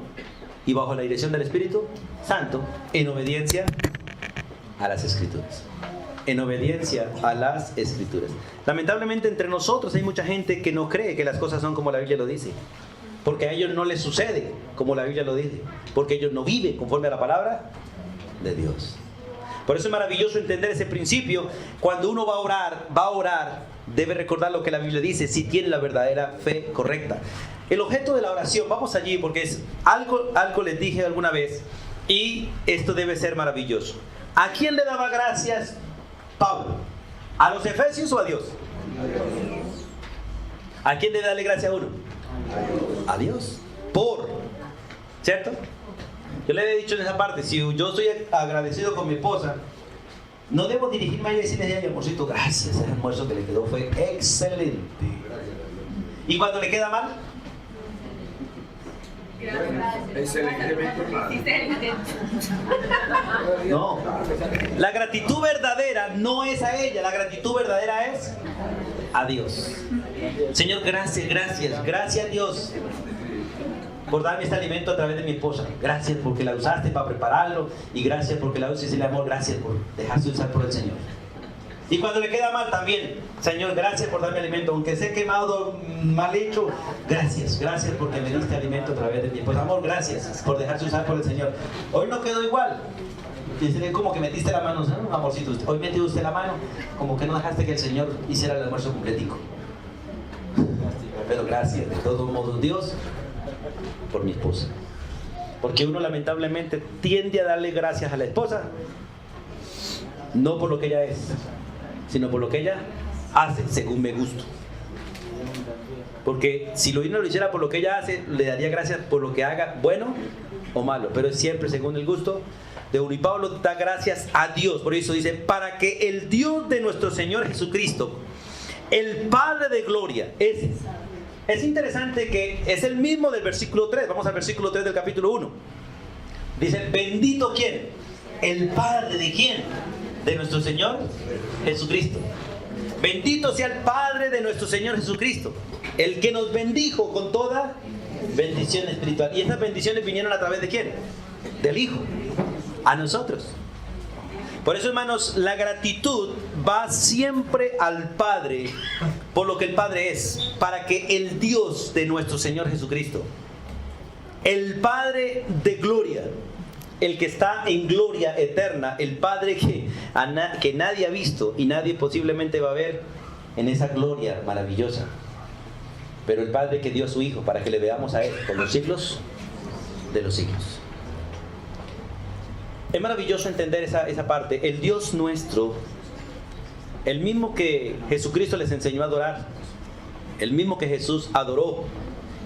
Speaker 1: y bajo la dirección del Espíritu Santo, en obediencia a las Escrituras. En obediencia a las Escrituras. Lamentablemente entre nosotros hay mucha gente que no cree que las cosas son como la Biblia lo dice. Porque a ellos no les sucede como la Biblia lo dice. Porque ellos no viven conforme a la palabra de Dios. Por eso es maravilloso entender ese principio. Cuando uno va a orar, debe recordar lo que la Biblia dice, si tiene la verdadera fe correcta. El objeto de la oración, vamos allí porque es algo les dije alguna vez, y esto debe ser maravilloso. ¿A quién le daba gracias Pablo? ¿A los efesios o a Dios? ¿A quién debe darle gracias a uno? A Dios. ¿Cierto? Yo le había dicho en esa parte, si yo estoy agradecido con mi esposa, no debo dirigirme a ella y decirle, ay, amorcito, gracias, ese almuerzo que le quedó fue excelente. ¿Y cuando le queda mal? No. La gratitud verdadera no es a ella, la gratitud verdadera es a Dios. Señor, gracias a Dios por darme este alimento a través de mi esposa. Gracias porque la usaste para prepararlo, y gracias porque la usaste y amor. Gracias por dejarse usar por el Señor. Y cuando le queda mal también, Señor, gracias por darme alimento, aunque sea quemado, mal hecho, gracias porque me diste alimento a través de mi esposa. Amor, gracias por dejarse usar por el Señor. Hoy no quedó igual. Y como que metiste la mano, ¿no? Amorcito, hoy metió usted la mano, como que no dejaste que el Señor hiciera el almuerzo completico. Pero gracias, de todos modos, Dios, por mi esposa. Porque uno lamentablemente tiende a darle gracias a la esposa, no por lo que ella es, sino por lo que ella hace, según mi gusto. Porque si uno lo hiciera por lo que ella hace, le daría gracias por lo que haga, bueno o malo, pero es siempre según el gusto de uno. Y Pablo da gracias a Dios, por eso dice, para que el Dios de nuestro Señor Jesucristo, el Padre de gloria, ese. Es interesante que es el mismo del versículo 3. Vamos al versículo 3 del capítulo 1. Dice, bendito ¿quién? El Padre de ¿quién? De nuestro Señor Jesucristo. Bendito sea el Padre de nuestro Señor Jesucristo, el que nos bendijo con toda bendición espiritual. Y esas bendiciones vinieron a través de ¿quién? Del Hijo, a nosotros. Por eso, hermanos, la gratitud va siempre al Padre por lo que el Padre es, para que el Dios de nuestro Señor Jesucristo, el Padre de gloria, el que está en gloria eterna, el Padre que nadie ha visto y nadie posiblemente va a ver en esa gloria maravillosa, pero el Padre que dio a su Hijo para que le veamos a Él por los siglos de los siglos. Es maravilloso entender esa parte. El Dios nuestro, el mismo que Jesucristo les enseñó a adorar, el mismo que Jesús adoró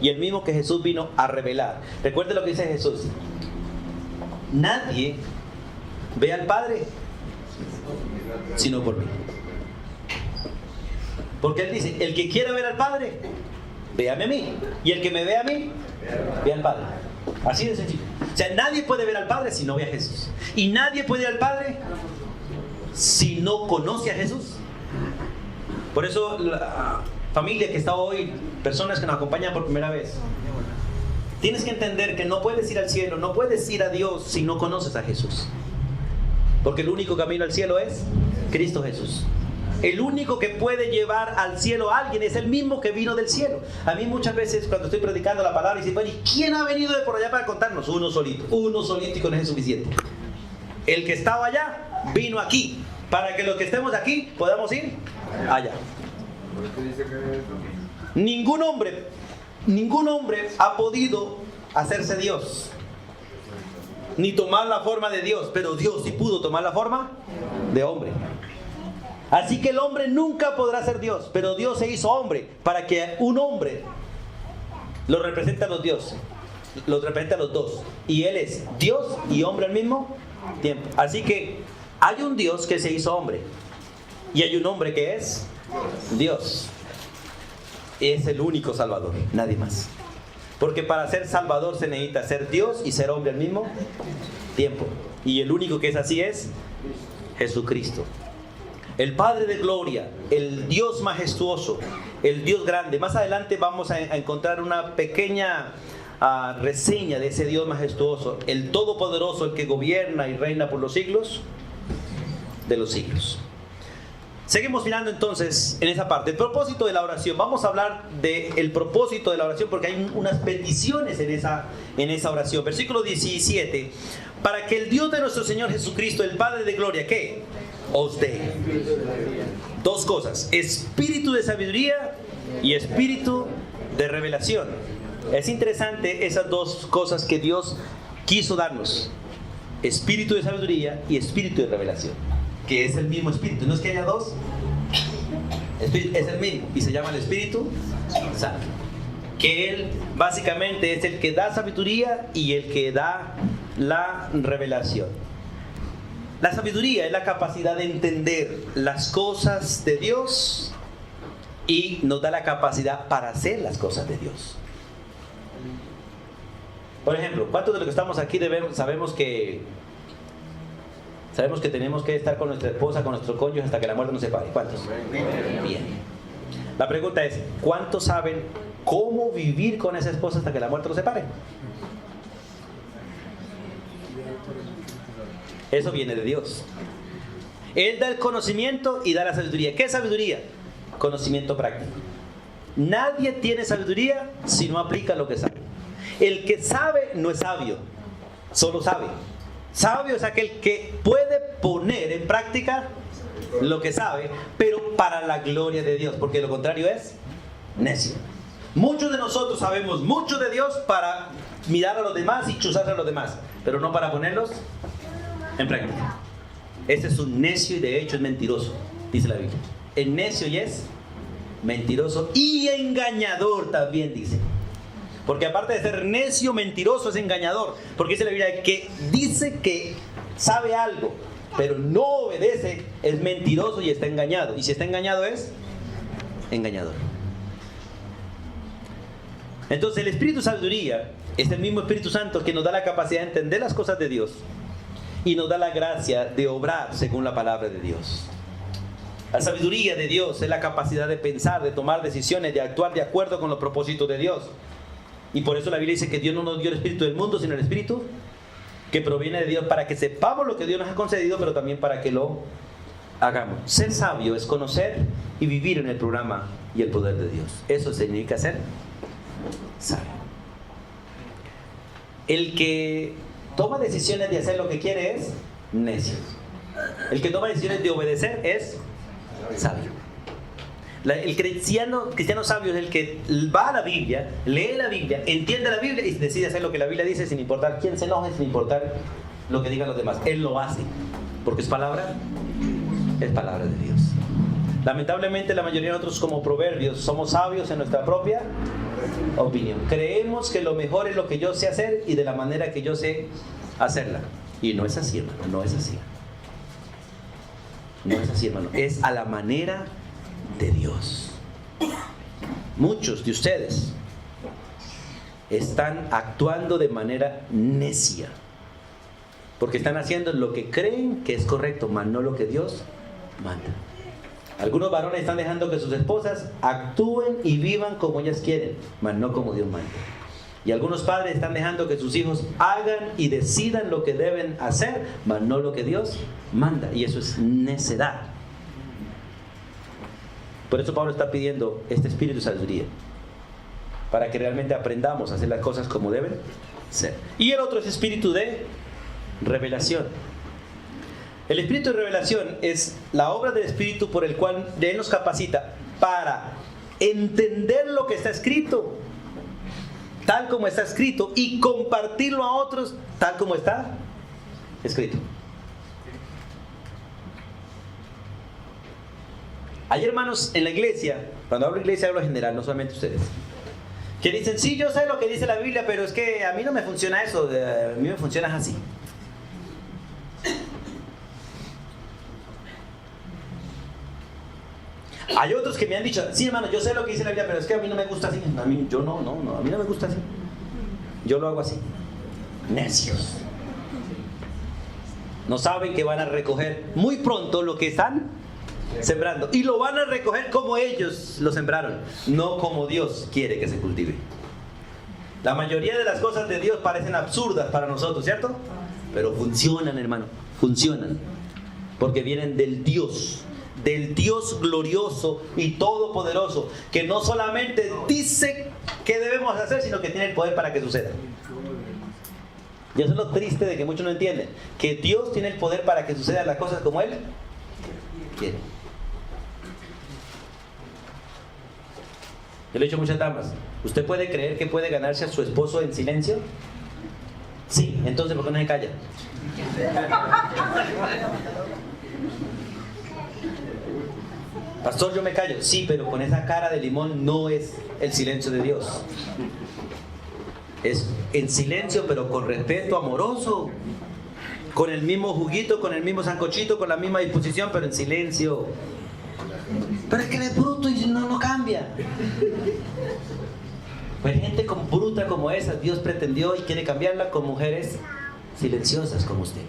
Speaker 1: y el mismo que Jesús vino a revelar. Recuerde lo que dice Jesús: nadie ve al Padre sino por mí. Porque Él dice, el que quiera ver al Padre, véame a mí, y el que me ve a mí, ve al Padre. Así de sencillo. O sea, nadie puede ver al Padre si no ve a Jesús. Y nadie puede ir al Padre si no conoce a Jesús. Por eso la familia que está hoy, personas que nos acompañan por primera vez, tienes que entender que no puedes ir al cielo, no puedes ir a Dios si no conoces a Jesús. Porque el único camino al cielo es Cristo Jesús. El único que puede llevar al cielo a alguien es el mismo que vino del cielo. A mí muchas veces cuando estoy predicando la palabra dicen, bueno, ¿y quién ha venido de por allá para contarnos? Uno solito y con eso es suficiente. El que estaba allá vino aquí, para que los que estemos aquí podamos ir allá. Ningún hombre ha podido hacerse Dios, ni tomar la forma de Dios, pero Dios sí pudo tomar la forma de hombre. Así que el hombre nunca podrá ser Dios, pero Dios se hizo hombre para que un hombre lo represente a los dioses, los represente a los dos. Y Él es Dios y hombre al mismo tiempo. Así que hay un Dios que se hizo hombre y hay un hombre que es Dios. Es el único Salvador, nadie más. Porque para ser Salvador se necesita ser Dios y ser hombre al mismo tiempo. Y el único que es así es Jesucristo. El Padre de gloria, el Dios majestuoso, el Dios grande. Más adelante vamos a encontrar una pequeña reseña de ese Dios majestuoso, el Todopoderoso, el que gobierna y reina por los siglos de los siglos. Seguimos mirando entonces en esa parte. El propósito de la oración. Vamos a hablar del propósito de la oración porque hay unas peticiones en esa oración. Versículo 17. para que el Dios de nuestro Señor Jesucristo, el Padre de gloria, ¿qué? Os dé. Dos cosas: espíritu de sabiduría y espíritu de revelación. Es interesante esas dos cosas que Dios quiso darnos: espíritu de sabiduría y espíritu de revelación, que es el mismo espíritu. No es que haya dos, es el mismo, y se llama el Espíritu Santo, que Él básicamente es el que da sabiduría y el que da la revelación. La sabiduría es la capacidad de entender las cosas de Dios y nos da la capacidad para hacer las cosas de Dios. Por ejemplo, ¿cuántos de los que estamos aquí sabemos que tenemos que estar con nuestra esposa, con nuestro cónyuge hasta que la muerte nos separe? ¿Cuántos? Bien. La pregunta es, ¿cuántos saben cómo vivir con esa esposa hasta que la muerte nos separe? Eso viene de Dios. Él da el conocimiento y da la sabiduría. ¿Qué es sabiduría? Conocimiento práctico. Nadie tiene sabiduría si no aplica lo que sabe. El que sabe no es sabio, solo sabe. Sabio es aquel que puede poner en práctica lo que sabe, pero para la gloria de Dios, porque lo contrario es necio. Muchos de nosotros sabemos mucho de Dios para mirar a los demás y chuzarse a los demás, pero no para ponerlos en práctica. Ese es un necio y de hecho es mentiroso, dice la Biblia. Es necio y es mentiroso y engañador también dice. Porque aparte de ser necio, mentiroso, es engañador. Porque dice la Biblia que dice que sabe algo, pero no obedece, es mentiroso y está engañado. Y si está engañado es engañador. Entonces el Espíritu de Sabiduría es el mismo Espíritu Santo que nos da la capacidad de entender las cosas de Dios y nos da la gracia de obrar según la palabra de Dios. La sabiduría de Dios es la capacidad de pensar, de tomar decisiones, de actuar de acuerdo con los propósitos de Dios. Y por eso la Biblia dice que Dios no nos dio el espíritu del mundo, sino el espíritu que proviene de Dios, para que sepamos lo que Dios nos ha concedido, pero también para que lo hagamos. Ser sabio es conocer y vivir en el programa y el poder de Dios. Eso significa ser sabio. El que toma decisiones de hacer lo que quiere es necio. El que toma decisiones de obedecer es sabio. El cristiano sabio es el que va a la Biblia, lee la Biblia, entiende la Biblia y decide hacer lo que la Biblia dice sin importar quién se enoje, sin importar lo que digan los demás. Él lo hace porque es palabra de Dios. Lamentablemente la mayoría de nosotros, como Proverbios, somos sabios en nuestra propia opinión. Creemos que lo mejor es lo que yo sé hacer y de la manera que yo sé hacerla. Y no es así, hermano, no es así. No es así, hermano, es a la manera de Dios. Muchos de ustedes están actuando de manera necia porque están haciendo lo que creen que es correcto, mas no lo que Dios manda. Algunos varones están dejando que sus esposas actúen y vivan como ellas quieren, mas no como Dios manda. Y algunos padres están dejando que sus hijos hagan y decidan lo que deben hacer, mas no lo que Dios manda. Y eso es necedad. Por eso Pablo está pidiendo este espíritu de sabiduría, para que realmente aprendamos a hacer las cosas como deben ser. Y el otro es espíritu de revelación. El espíritu de revelación es la obra del Espíritu por el cual Él nos capacita para entender lo que está escrito, tal como está escrito, y compartirlo a otros tal como está escrito. Hay hermanos en la iglesia, cuando hablo de iglesia hablo en general, no solamente ustedes, que dicen, sí, yo sé lo que dice la Biblia, pero es que a mí no me funciona eso, a mí me funciona así. Hay otros que me han dicho, sí, hermano, yo sé lo que dice la Biblia, pero es que a mí no me gusta así. A mí, yo no, a mí no me gusta así. Yo lo hago así. Necios. No saben que van a recoger muy pronto lo que están sembrando. Y lo van a recoger como ellos lo sembraron, no como Dios quiere que se cultive. La mayoría de las cosas de Dios parecen absurdas para nosotros, ¿cierto? Pero funcionan, hermano, funcionan. Porque vienen del Dios glorioso y todopoderoso, que no solamente dice qué debemos hacer, sino que tiene el poder para que suceda. Y eso es lo triste de que muchos no entienden. Que Dios tiene el poder para que sucedan las cosas como Él quiere. Yo le he dicho a muchas damas, ¿usted puede creer que puede ganarse a su esposo en silencio? Sí, entonces ¿por qué no se calla? Pastor, yo me callo. Sí, pero con esa cara de limón no es el silencio de Dios. Es en silencio, pero con respeto amoroso. Con el mismo juguito, con el mismo sancochito, con la misma disposición, pero en silencio. Pero es que él es bruto y no cambia. Pues gente bruta como esa, Dios pretendió y quiere cambiarla con mujeres silenciosas como usted.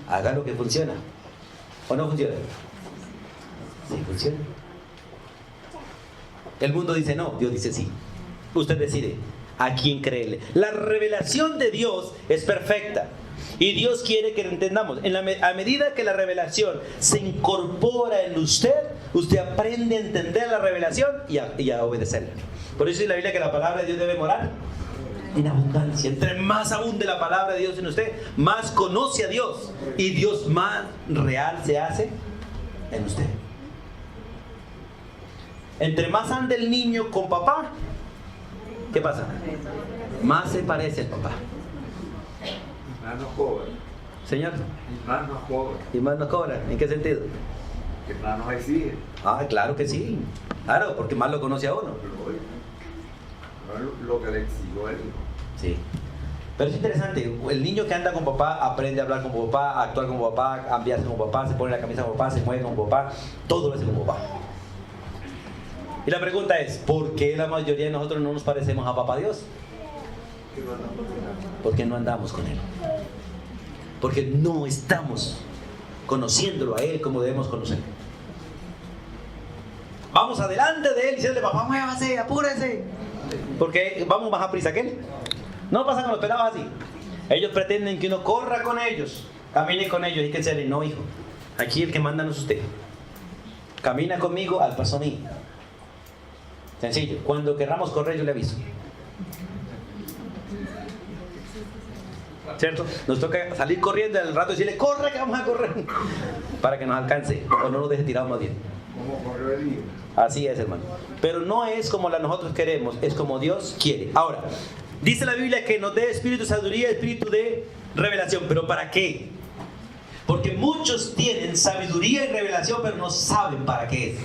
Speaker 1: Haga lo que funciona. ¿O no funciona? Sí, funciona. El mundo dice no, Dios dice sí. Usted decide a quién creerle. La revelación de Dios es perfecta. Y Dios quiere que lo entendamos. A medida que la revelación se incorpora en usted, usted aprende a entender la revelación y a obedecerla. Por eso dice la Biblia que la palabra de Dios debe morar en abundancia. Entre más abunde la palabra de Dios en usted, más conoce a Dios. Y Dios más real se hace en usted. Entre más ande el niño con papá, ¿qué pasa? Más se parece al papá.
Speaker 2: Más nos cobra.
Speaker 1: Señor.
Speaker 2: Y más nos cobra.
Speaker 1: ¿Y más nos cobra? ¿En qué sentido?
Speaker 2: Que más nos exige.
Speaker 1: Ah, claro que sí. Claro, porque más lo conoce a uno.
Speaker 2: Lo que le exigió el hijo.
Speaker 1: Sí. Pero es interesante, el niño que anda con papá aprende a hablar con papá, a actuar con papá, a enviarse con papá, se pone la camisa con papá, se mueve con papá, todo lo hace con papá. Y la pregunta es, ¿por qué la mayoría de nosotros no nos parecemos a papá Dios? Porque no andamos con Él. Porque no estamos conociéndolo a Él como debemos conocerlo. Vamos adelante de Él y decirle, papá, muévase, apúrese. Porque vamos más a prisa que Él. No pasa con los pelados así. Ellos pretenden que uno corra con ellos, camine con ellos y que se le no, hijo. Aquí el que manda no es usted. Camina conmigo al paso mío. Sencillo. Cuando querramos correr yo le aviso. ¿Cierto? Nos toca salir corriendo al rato y decirle, corre que vamos a correr. Para que nos alcance o no nos deje tirados más bien.
Speaker 2: ¿Cómo corrió el hijo?
Speaker 1: Así es, hermano. Pero no es como nosotros queremos, es como Dios quiere. Ahora, dice la Biblia que nos dé espíritu de sabiduría, espíritu de revelación. ¿Pero para qué? Porque muchos tienen sabiduría y revelación, pero no saben para qué es.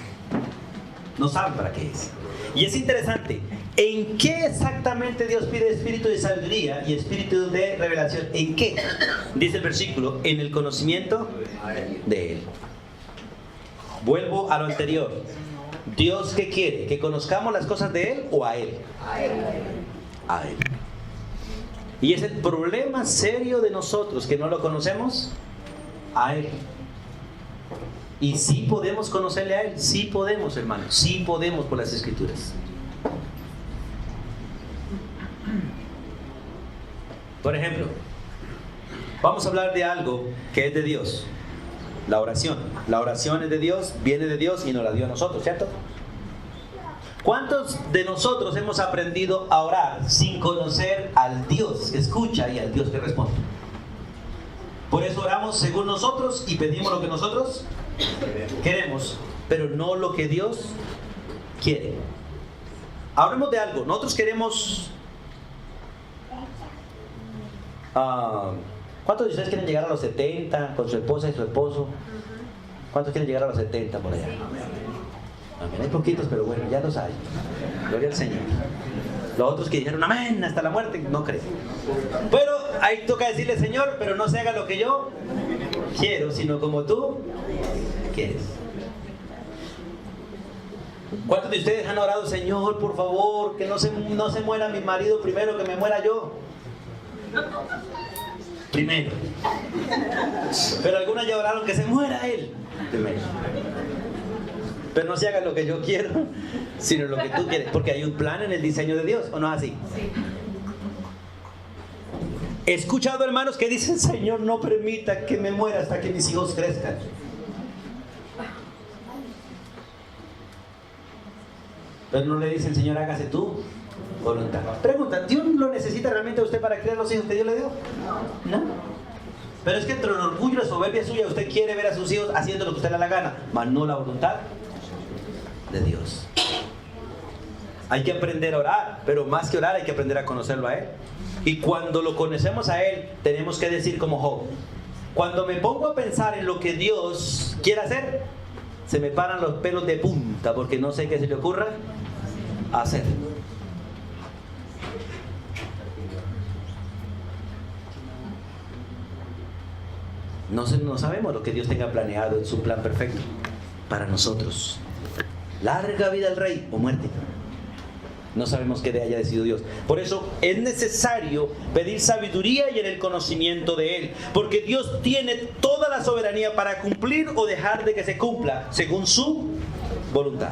Speaker 1: No saben para qué es. Y es interesante, ¿en qué exactamente Dios pide espíritu de sabiduría y espíritu de revelación? ¿En qué? Dice el versículo, en el conocimiento de Él. Vuelvo a lo anterior. ¿Dios qué quiere? ¿Que conozcamos las cosas de Él o a Él?
Speaker 2: A Él.
Speaker 1: A Él. Y es el problema serio de nosotros, que no lo conocemos a Él. Y sí podemos conocerle a Él, sí podemos, hermano, sí podemos por las Escrituras. Por ejemplo, vamos a hablar de algo que es de Dios. La oración. La oración es de Dios, viene de Dios y nos la dio a nosotros, ¿cierto? ¿Cuántos de nosotros hemos aprendido a orar sin conocer al Dios que escucha y al Dios que responde? Por eso oramos según nosotros y pedimos lo que nosotros queremos, pero no lo que Dios quiere. Hablemos de algo. Nosotros queremos... ¿cuántos de ustedes quieren llegar a los 70 con su esposa y su esposo? ¿Cuántos quieren llegar a los 70 por allá? Amén. Hay poquitos, pero bueno, ya los hay. Gloria al Señor. Los otros que dijeron amén hasta la muerte, no creen. Pero ahí toca decirle, Señor, pero no se haga lo que yo quiero, sino como tú quieres. ¿Cuántos de ustedes han orado, Señor, por favor, que no se muera mi marido primero, que me muera yo? Primero. Pero algunas ya oraron que se muera él primero. Pero no se haga lo que yo quiero, sino lo que tú quieres, porque hay un plan en el diseño de Dios, ¿o no es así? Sí. He escuchado hermanos que dicen, Señor, no permita que me muera hasta que mis hijos crezcan. Pero no le dicen, Señor, hágase tú, voluntad. Pregunta, ¿Dios lo necesita realmente a usted para criar los hijos que Dios le dio? No. Pero es que entre el orgullo y la soberbia suya, usted quiere ver a sus hijos haciendo lo que usted le da la gana, mas no la voluntad de Dios. Hay que aprender a orar, pero más que orar hay que aprender a conocerlo a Él. Y cuando lo conocemos a Él, tenemos que decir como Job: cuando me pongo a pensar en lo que Dios quiere hacer, se me paran los pelos de punta, porque no sé qué se le ocurra hacer. No sabemos lo que Dios tenga planeado en su plan perfecto para nosotros. Larga vida al rey o muerte. No sabemos qué haya decidido Dios. Por eso es necesario pedir sabiduría y en el conocimiento de Él. Porque Dios tiene toda la soberanía para cumplir o dejar de que se cumpla según su voluntad.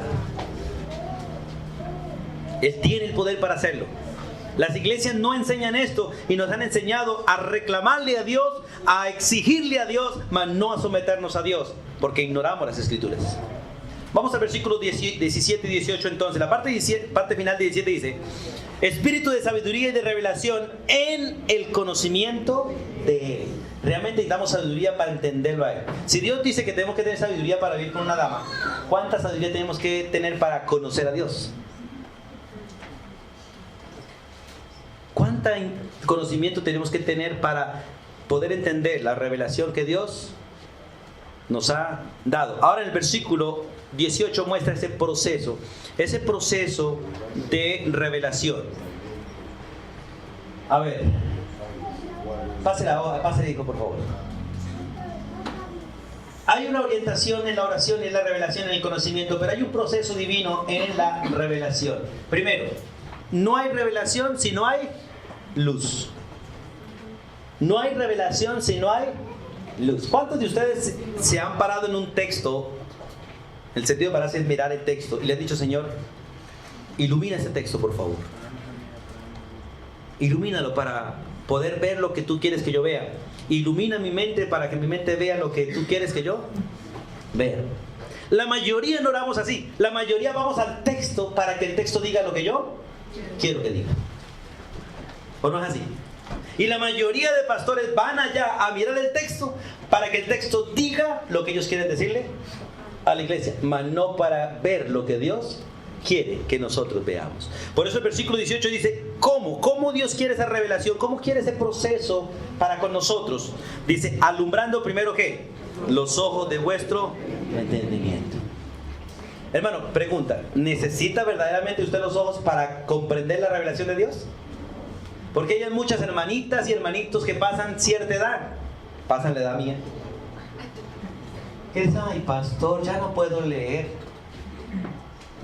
Speaker 1: Él tiene el poder para hacerlo. Las iglesias no enseñan esto y nos han enseñado a reclamarle a Dios, a exigirle a Dios, mas no a someternos a Dios, porque ignoramos las Escrituras. Vamos al versículo 17 y 18 entonces. La parte final de 17 dice: espíritu de sabiduría y de revelación en el conocimiento de Él. Realmente necesitamos sabiduría para entenderlo a Él. Si Dios dice que tenemos que tener sabiduría para vivir con una dama, ¿cuánta sabiduría tenemos que tener para conocer a Dios? ¿Cuánto conocimiento tenemos que tener para poder entender la revelación que Dios nos ha dado? Ahora el versículo 18 muestra ese proceso de revelación. A ver, pase hijo, por favor. Hay una orientación en la oración y en la revelación, en el conocimiento, pero hay un proceso divino en la revelación. Primero, no hay revelación si no hay luz. No hay revelación si no hay luz. ¿Cuántos de ustedes se han parado en un texto? El sentido para hacer mirar el texto y le han dicho: Señor, ilumina ese texto, por favor. Ilumínalo para poder ver lo que tú quieres que yo vea. Ilumina mi mente para que mi mente vea lo que tú quieres que yo vea. La mayoría no oramos así. La mayoría vamos al texto para que el texto diga lo que yo quiero que diga. ¿O no es así? Y la mayoría de pastores van allá a mirar el texto para que el texto diga lo que ellos quieren decirle a la iglesia, mas no para ver lo que Dios quiere que nosotros veamos. Por eso el versículo 18 dice: ¿cómo Dios quiere esa revelación? ¿Cómo quiere ese proceso para con nosotros? Dice: alumbrando primero ¿qué? Los ojos de vuestro entendimiento. Hermano, pregunta: ¿necesita verdaderamente usted los ojos para comprender la revelación de Dios? Porque hay muchas hermanitas y hermanitos que pasan cierta edad, pasan la edad mía, que dicen: ay, pastor, ya no puedo leer,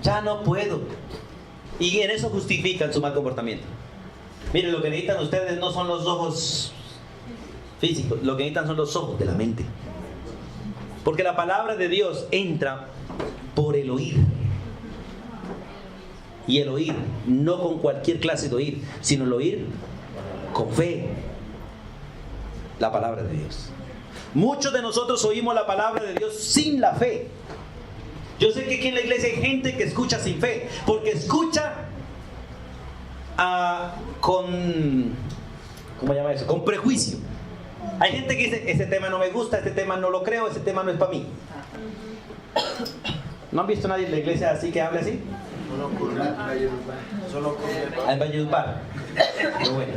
Speaker 1: ya no puedo. Y en eso justifican su mal comportamiento. Miren, lo que necesitan ustedes no son los ojos físicos, lo que necesitan son los ojos de la mente. Porque la palabra de Dios entra por el oír. Y el oír, no con cualquier clase de oír, sino el oír con fe. La palabra de Dios. Muchos de nosotros oímos la palabra de Dios sin la fe. Yo sé que aquí en la iglesia hay gente que escucha sin fe, porque escucha con prejuicio. Hay gente que dice: este tema no me gusta, este tema no lo creo, este tema no es para mí. ¿No han visto a nadie en la iglesia así que hable así? En Valledupar. Bueno.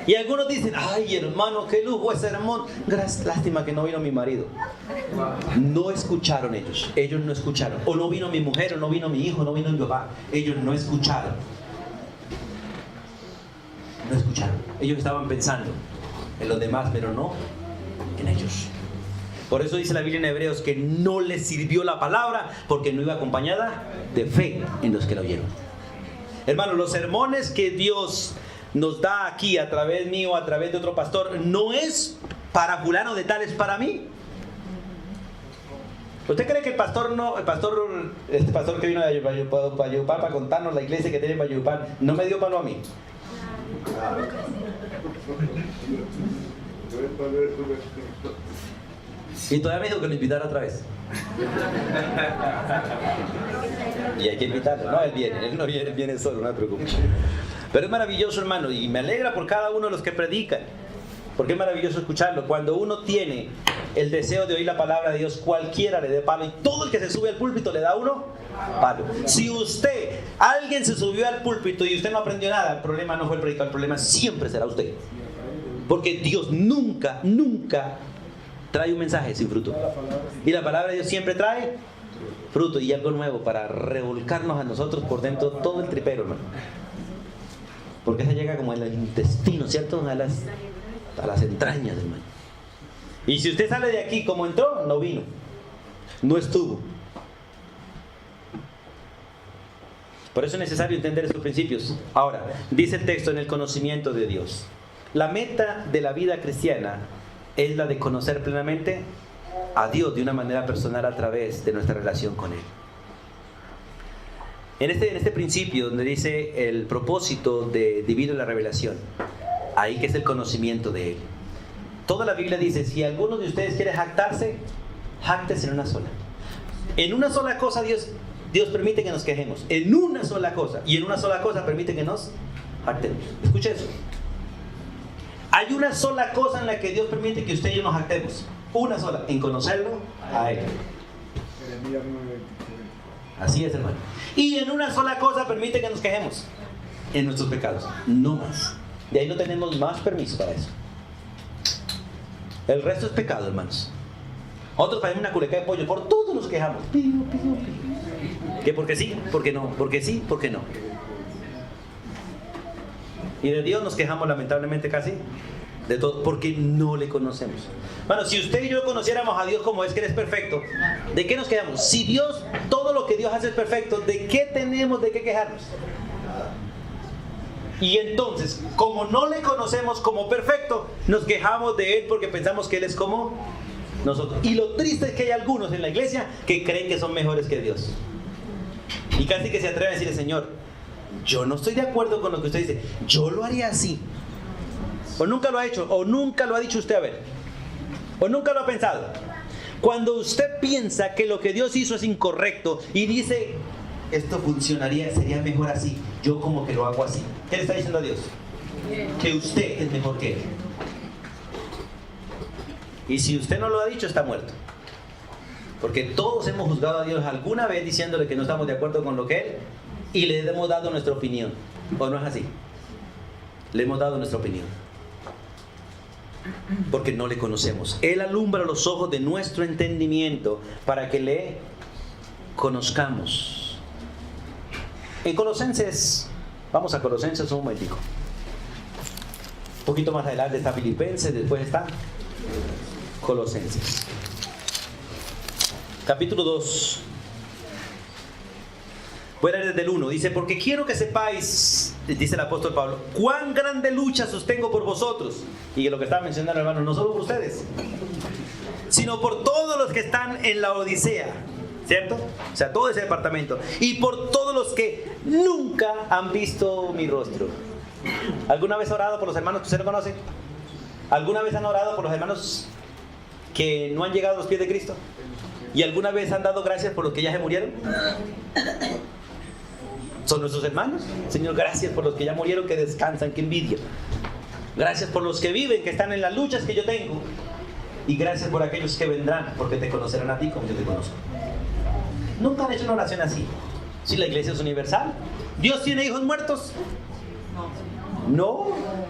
Speaker 1: Y algunos dicen: ay, hermano, qué lujo ese sermón. Lástima que no vino mi marido. No escucharon ellos no escucharon. O no vino mi mujer, o no vino mi hijo, no vino mi papá. Ellos no escucharon. No escucharon. Ellos estaban pensando en los demás, pero no en ellos. Por eso dice la Biblia en Hebreos que no les sirvió la palabra, porque no iba acompañada de fe en los que la oyeron. Hermanos, los sermones que Dios nos da aquí a través mío, a través de otro pastor, no es para fulano de tal, es para mí. ¿Usted cree que este pastor que vino de Valledupar para contarnos la iglesia que tiene en Valledupar, no me dio palo a mí? Y todavía me dijo que lo invitara otra vez. Y hay que invitarlo. No, él no viene, él viene solo, no me preocupe. Pero es maravilloso, hermano, y me alegra por cada uno de los que predican. Porque es maravilloso escucharlo. Cuando uno tiene el deseo de oír la palabra de Dios, cualquiera le dé palo. Y todo el que se sube al púlpito le da uno palo. Si alguien se subió al púlpito y usted no aprendió nada, el problema no fue el predicador, el problema siempre será usted. Porque Dios nunca trae un mensaje sin fruto. Y la palabra de Dios siempre trae fruto y algo nuevo para revolcarnos a nosotros por dentro todo el tripero, hermano. Porque se llega como en el intestino, ¿cierto? A las entrañas, hermano. Y si usted sale de aquí como entró, no vino, no estuvo. Por eso es necesario entender estos principios. Ahora, dice el texto, en el conocimiento de Dios. La meta de la vida cristiana es la de conocer plenamente a Dios de una manera personal a través de nuestra relación con Él. En este principio, donde dice el propósito divino de la revelación, ahí que es el conocimiento de Él. Toda la Biblia dice, si alguno de ustedes quiere jactarse, jáctese en una sola. En una sola cosa Dios permite que nos quejemos. En una sola cosa. Y en una sola cosa permite que nos jactemos. Escuche eso. Hay una sola cosa en la que Dios permite que usted y yo nos jactemos. Una sola, en conocerlo a Él. Así es, hermano. Y en una sola cosa permite que nos quejemos. En nuestros pecados. No más. De ahí no tenemos más permiso para eso. El resto es pecado, hermanos. Otros parecen una culeca de pollo. Por todos nos quejamos. Que porque sí, porque no. Porque sí, porque no. Y de Dios nos quejamos lamentablemente casi de todo, porque no le conocemos. Bueno, si usted y yo conociéramos a Dios como es, que Él es perfecto, ¿de qué nos quejamos? Si Dios, todo lo que Dios hace es perfecto, ¿de qué tenemos de qué quejarnos? Y entonces, como no le conocemos como perfecto, nos quejamos de Él porque pensamos que Él es como nosotros. Y lo triste es que hay algunos en la iglesia que creen que son mejores que Dios. Y casi que se atreven a decirle, Señor, yo no estoy de acuerdo con lo que usted dice, yo lo haría así. O nunca lo ha hecho, o nunca lo ha dicho usted, a ver. O nunca lo ha pensado. Cuando usted piensa que lo que Dios hizo es incorrecto y dice, esto funcionaría, sería mejor así, yo como que lo hago así. ¿Qué le está diciendo a Dios? Que usted es mejor que Él. Y si usted no lo ha dicho, está muerto. Porque todos hemos juzgado a Dios alguna vez diciéndole que no estamos de acuerdo con lo que Él, y le hemos dado nuestra opinión. ¿O no es así? Le hemos dado nuestra opinión. Porque no le conocemos. Él alumbra los ojos de nuestro entendimiento para que le conozcamos. En Colosenses, vamos a Colosenses un momentico. Un poquito más adelante está Filipenses, después está Colosenses. Capítulo 2. Voy a leer desde el 1. Dice, porque quiero que sepáis, dice el apóstol Pablo, cuán grande lucha sostengo por vosotros. Y lo que estaba mencionando, hermano, no solo por ustedes, sino por todos los que están en la Odisea, ¿cierto? O sea, todo ese departamento. Y por todos los que nunca han visto mi rostro. ¿Alguna vez ha orado por los hermanos que usted no conoce? ¿Alguna vez han orado por los hermanos que no han llegado a los pies de Cristo? ¿Y alguna vez han dado gracias por los que ya se murieron? Son nuestros hermanos. Señor, gracias por los que ya murieron, que descansan, que envidia. Gracias por los que viven, que están en las luchas que yo tengo. Y gracias por aquellos que vendrán, porque te conocerán a ti como yo te conozco. ¿Nunca han hecho una oración así? Si la iglesia es universal. ¿Dios tiene hijos muertos? No.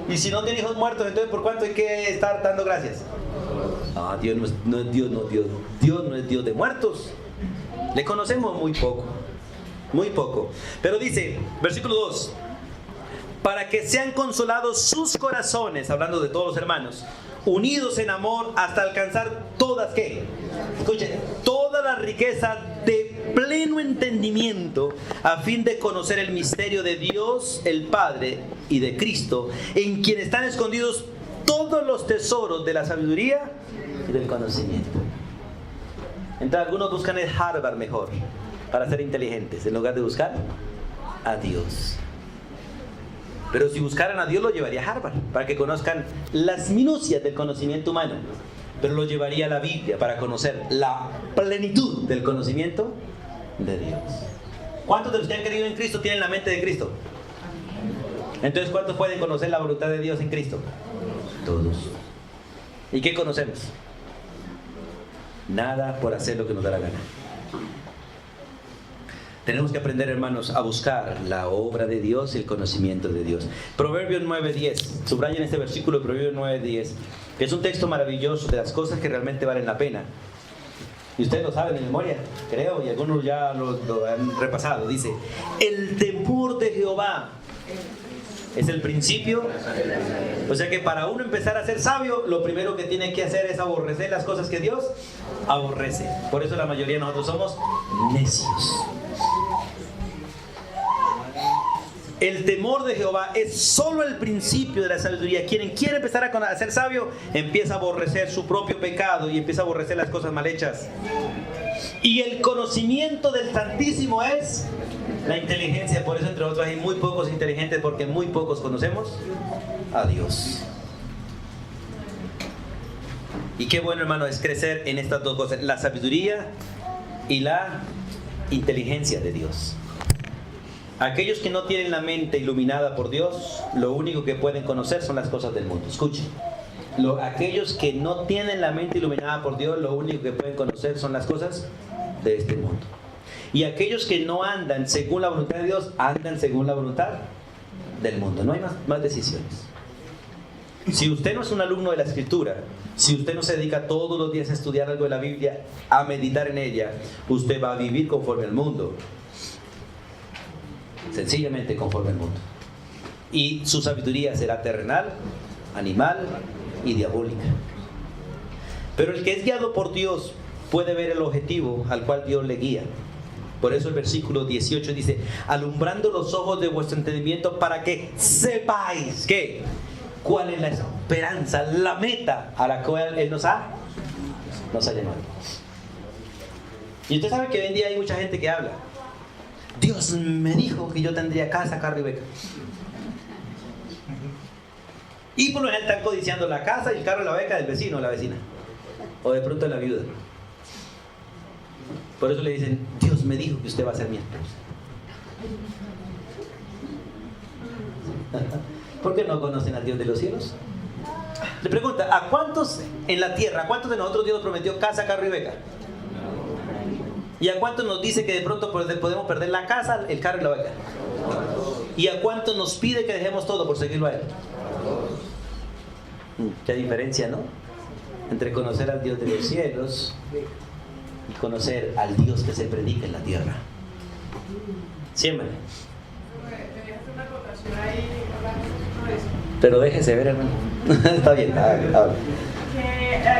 Speaker 1: Y si no tiene hijos muertos, entonces ¿por cuánto hay que estar dando gracias? Ah, Dios no es Dios no es Dios de muertos. Le conocemos muy poco. Muy poco. Pero dice, versículo 2, para que sean consolados sus corazones, hablando de todos los hermanos, unidos en amor hasta alcanzar todas, ¿qué? Escuchen, toda la riqueza de pleno entendimiento, a fin de conocer el misterio de Dios, el Padre, y de Cristo, en quien están escondidos todos los tesoros de la sabiduría y del conocimiento. Entonces algunos buscan el Harvard mejor, para ser inteligentes, en lugar de buscar a Dios. Pero si buscaran a Dios, lo llevaría a Harvard, para que conozcan las minucias del conocimiento humano. pero lo llevaría a la Biblia para conocer la plenitud del conocimiento de Dios. ¿Cuántos de los que han creído en Cristo tienen la mente de Cristo? Entonces, ¿cuántos pueden conocer la voluntad de Dios en Cristo? Todos. ¿Y qué conocemos? Nada por hacer lo que nos da la gana. Tenemos que aprender, hermanos, a buscar la obra de Dios y el conocimiento de Dios. Proverbios 9:10. Subrayen este versículo de Proverbios 9:10, que es un texto maravilloso de las cosas que realmente valen la pena. Y ustedes lo saben de memoria, creo, y algunos ya lo han repasado. Dice: el temor de Jehová es el principio. O sea que para uno empezar a ser sabio, lo primero que tiene que hacer es aborrecer las cosas que Dios aborrece. Por eso la mayoría de nosotros somos necios. El temor de Jehová es solo el principio de la sabiduría. Quien quiere empezar a ser sabio, empieza a aborrecer su propio pecado y empieza a aborrecer las cosas mal hechas. Y el conocimiento del Santísimo es la inteligencia. Por eso, entre otros, hay muy pocos inteligentes, porque muy pocos conocemos a Dios. Y qué bueno, hermano, es crecer en estas dos cosas: la sabiduría y la inteligencia de Dios. Aquellos que no tienen la mente iluminada por Dios, lo único que pueden conocer son las cosas del mundo. Escuchen. Aquellos que no tienen la mente iluminada por Dios, lo único que pueden conocer son las cosas de este mundo. Y aquellos que no andan según la voluntad de Dios, andan según la voluntad del mundo. No hay más decisiones. Si usted no es un alumno de la Escritura, si usted no se dedica todos los días a estudiar algo de la Biblia, a meditar en ella, usted va a vivir conforme al mundo. Sencillamente conforme al mundo. Y su sabiduría será terrenal, animal y diabólica. Pero el que es guiado por Dios puede ver el objetivo al cual Dios le guía. Por eso el versículo 18 dice: alumbrando los ojos de vuestro entendimiento, para que sepáis ¿qué? Cuál es la esperanza, la meta a la cual Él nos ha llamado. Y usted sabe que hoy en día hay mucha gente que habla: Dios me dijo que yo tendría casa, carro y beca. Y por lo general están codiciando la casa y el carro y la beca del vecino o la vecina, o de pronto de la viuda. Por eso le dicen: Dios me dijo que usted va a ser mi esposa. ¿Por qué no conocen al Dios de los cielos? Le pregunta: ¿a cuántos en la tierra, a cuántos de nosotros Dios nos prometió casa, carro y beca? ¿Y a cuántos nos dice que de pronto podemos perder la casa, el carro y la beca? ¿Y a cuántos nos pide que dejemos todo por seguirlo a Él? Qué diferencia, ¿no? Entre conocer al Dios de los cielos y conocer al Dios que se predica en la tierra. Siempre. Pero déjese ver, hermano. Está bien, habla.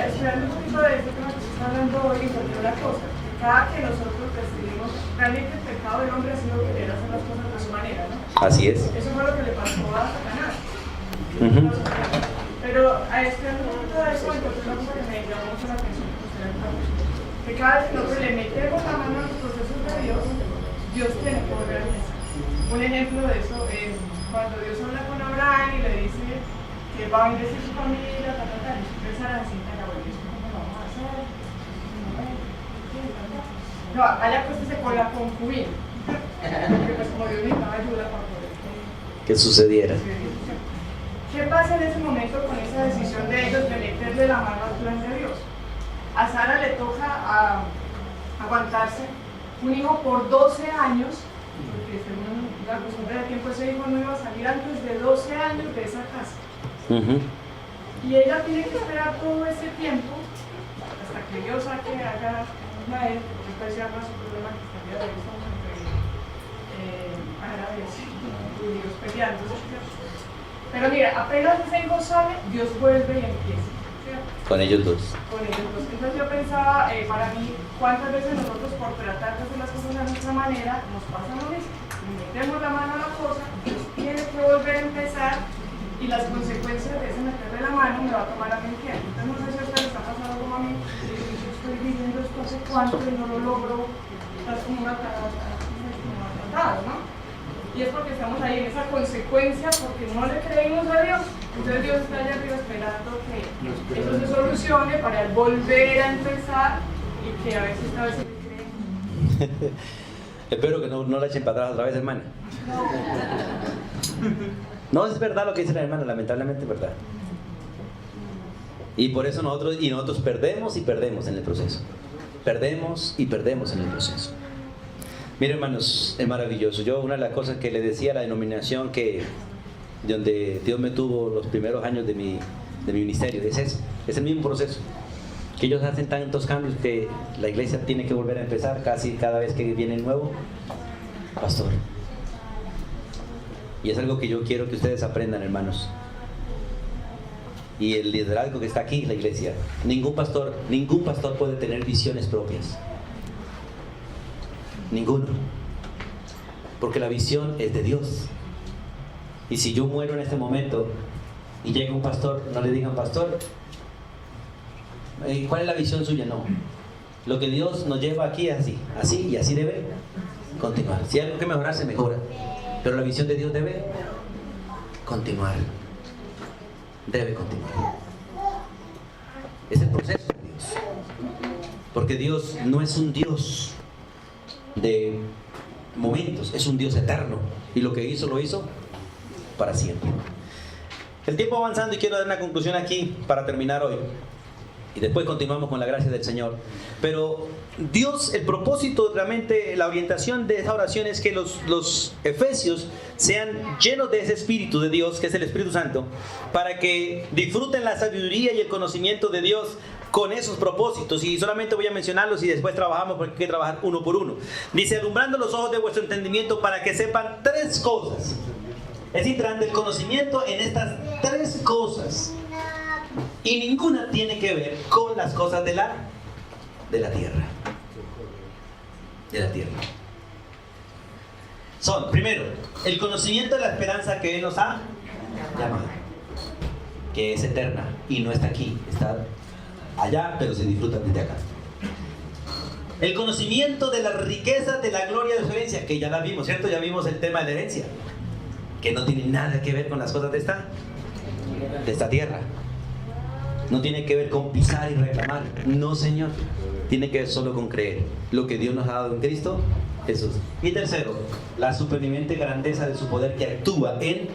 Speaker 3: Estudiando un poquito de esto que nos está hablando hoy, encontré una cosa: cada que nosotros decidimos, realmente el pecado del hombre ha sido querer hacer las cosas de su manera, ¿no?
Speaker 1: Así es.
Speaker 3: Eso fue lo que le pasó a Satanás. Pero a estudiando un poquito de eso, encontré una cosa que me llamó mucho la atención, que cada vez que nosotros le metemos la mano a los procesos de Dios, Dios tiene que volver a pensar. Un ejemplo de eso es cuando Dios habla con Abraham y le dice que va a bendecir su familia, y pensar así: ¿cómo lo vamos a hacer? No, allá acuéstese con la concubina, porque pues como Dios necesitaba ayuda para poder
Speaker 1: que sucediera.
Speaker 3: ¿Qué pasa en ese momento con esa decisión de ellos de meterle la mano al plan de Dios? A Sara le toca aguantarse un hijo por 12 años, porque según la costumbre del tiempo ese hijo no iba a salir antes de 12 años de esa casa. Y ella tiene que esperar todo ese tiempo hasta que Dios saque, haga una de él, porque después ya más un problema que está de Dios entre árabes y Dios peleando. Pero mira, apenas ese hijo sale, Dios vuelve y empieza. ¿Cierto?
Speaker 1: Con ellos dos.
Speaker 3: Con ellos dos. Entonces yo pensaba, para mí, ¿cuántas veces nosotros por tratar de hacer las cosas de nuestra manera nos pasa lo mismo? Metemos la mano a la cosa, Dios tiene que volver a empezar y las consecuencias de ese meterle la mano me va a tomar a mí tiempo. Entonces no sé si a usted le está pasando como a mí, yo estoy viviendo esto hace cuánto y no lo logro, estás como una atrasado, ¿no? y es porque estamos ahí en esa consecuencia, porque no le creímos a Dios. Entonces Dios está allá arriba esperando que eso se solucione para él volver a empezar y que a ver si esta vez se le cree.
Speaker 1: Espero que no la echen para atrás otra vez, hermana. No, es verdad lo que dice la hermana, lamentablemente es verdad. Y por eso nosotros perdemos y perdemos en el proceso. Perdemos y perdemos en el proceso. Miren, hermanos, es maravilloso. Yo, una de las cosas que le decía a la denominación donde Dios me tuvo los primeros años de mi ministerio, es eso, es el mismo proceso. Que ellos hacen tantos cambios que la iglesia tiene que volver a empezar casi cada vez que viene nuevo pastor. Y es algo que yo quiero que ustedes aprendan, hermanos. Y el liderazgo que está aquí en la iglesia, ningún pastor puede tener visiones propias. Ninguno. Porque la visión es de Dios. Y si yo muero en este momento y llega un pastor, no le digan, pastor, ¿cuál es la visión suya? No. Lo que Dios nos lleva aquí es así y así debe continuar. Si hay algo que mejorar, se mejora. Pero la visión de Dios debe continuar. Debe continuar. Es el proceso de Dios. Porque Dios no es un Dios de momentos, es un Dios eterno. Y lo que hizo, lo hizo para siempre. El tiempo avanzando y quiero dar una conclusión aquí para terminar hoy. Y después continuamos con la gracia del Señor. Pero Dios, el propósito, realmente la orientación de esa oración es que los efesios sean llenos de ese Espíritu de Dios, que es el Espíritu Santo, para que disfruten la sabiduría y el conocimiento de Dios con esos propósitos. Y solamente voy a mencionarlos y después trabajamos, porque hay que trabajar uno por uno. Dice, alumbrando los ojos de vuestro entendimiento para que sepan tres cosas. Es decir, traen el conocimiento en estas tres cosas. Y ninguna tiene que ver con las cosas de la tierra. De la tierra. Son, primero, el conocimiento de la esperanza que Él nos ha llamado, que es eterna y no está aquí, está allá, pero se disfruta desde acá. El conocimiento de la riqueza de la gloria de su herencia, que ya la vimos, ¿cierto? Ya vimos el tema de la herencia, que no tiene nada que ver con las cosas de esta tierra. No tiene que ver con pisar y reclamar. No, Señor. Tiene que ver solo con creer lo que Dios nos ha dado en Cristo Jesús. Y tercero, la superviviente grandeza de su poder que actúa en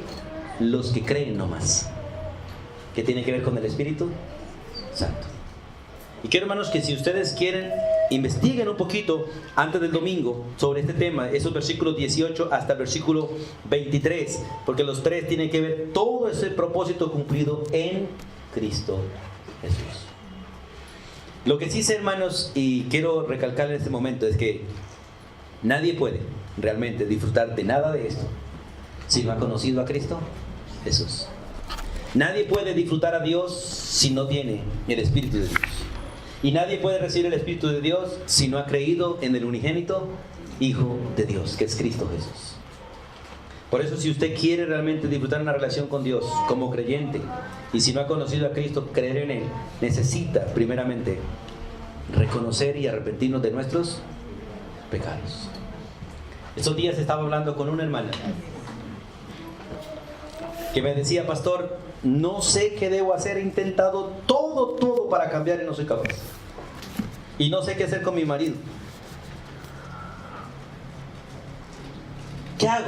Speaker 1: los que creen nomás. Que tiene que ver con el Espíritu Santo. Y quiero, hermanos, que si ustedes quieren, investiguen un poquito antes del domingo sobre este tema, esos versículos 18 hasta el versículo 23, porque los tres tienen que ver todo ese propósito cumplido en Cristo Jesús. Lo que sí sé, hermanos, y quiero recalcar en este momento, es que nadie puede realmente disfrutar de nada de esto si no ha conocido a Cristo Jesús. Nadie puede disfrutar a Dios si no tiene el Espíritu de Dios. Y nadie puede recibir el Espíritu de Dios si no ha creído en el unigénito Hijo de Dios, que es Cristo Jesús. Por eso, si usted quiere realmente disfrutar una relación con Dios como creyente, y si no ha conocido a Cristo, creer en Él, necesita primeramente reconocer y arrepentirnos de nuestros pecados. Estos días estaba hablando con una hermana que me decía, pastor, no sé qué debo hacer, he intentado todo para cambiar y no soy capaz. Y no sé qué hacer con mi marido. ¿Qué hago?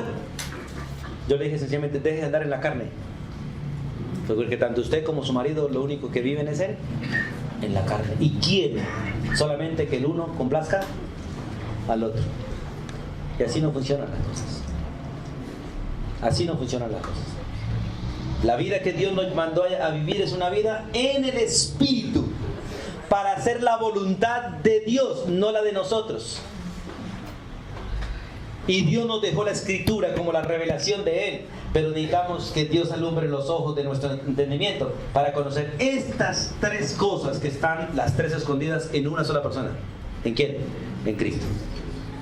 Speaker 1: Yo le dije sencillamente, deje de andar en la carne. Porque tanto usted como su marido lo único que viven es en la carne. Y quiere solamente que el uno complazca al otro. Y así no funcionan las cosas. Así no funcionan las cosas. La vida que Dios nos mandó a vivir es una vida en el Espíritu, para hacer la voluntad de Dios, no la de nosotros. Y Dios nos dejó la Escritura como la revelación de Él, pero necesitamos que Dios alumbre los ojos de nuestro entendimiento para conocer estas tres cosas que están las tres escondidas en una sola persona. ¿En quién? En Cristo.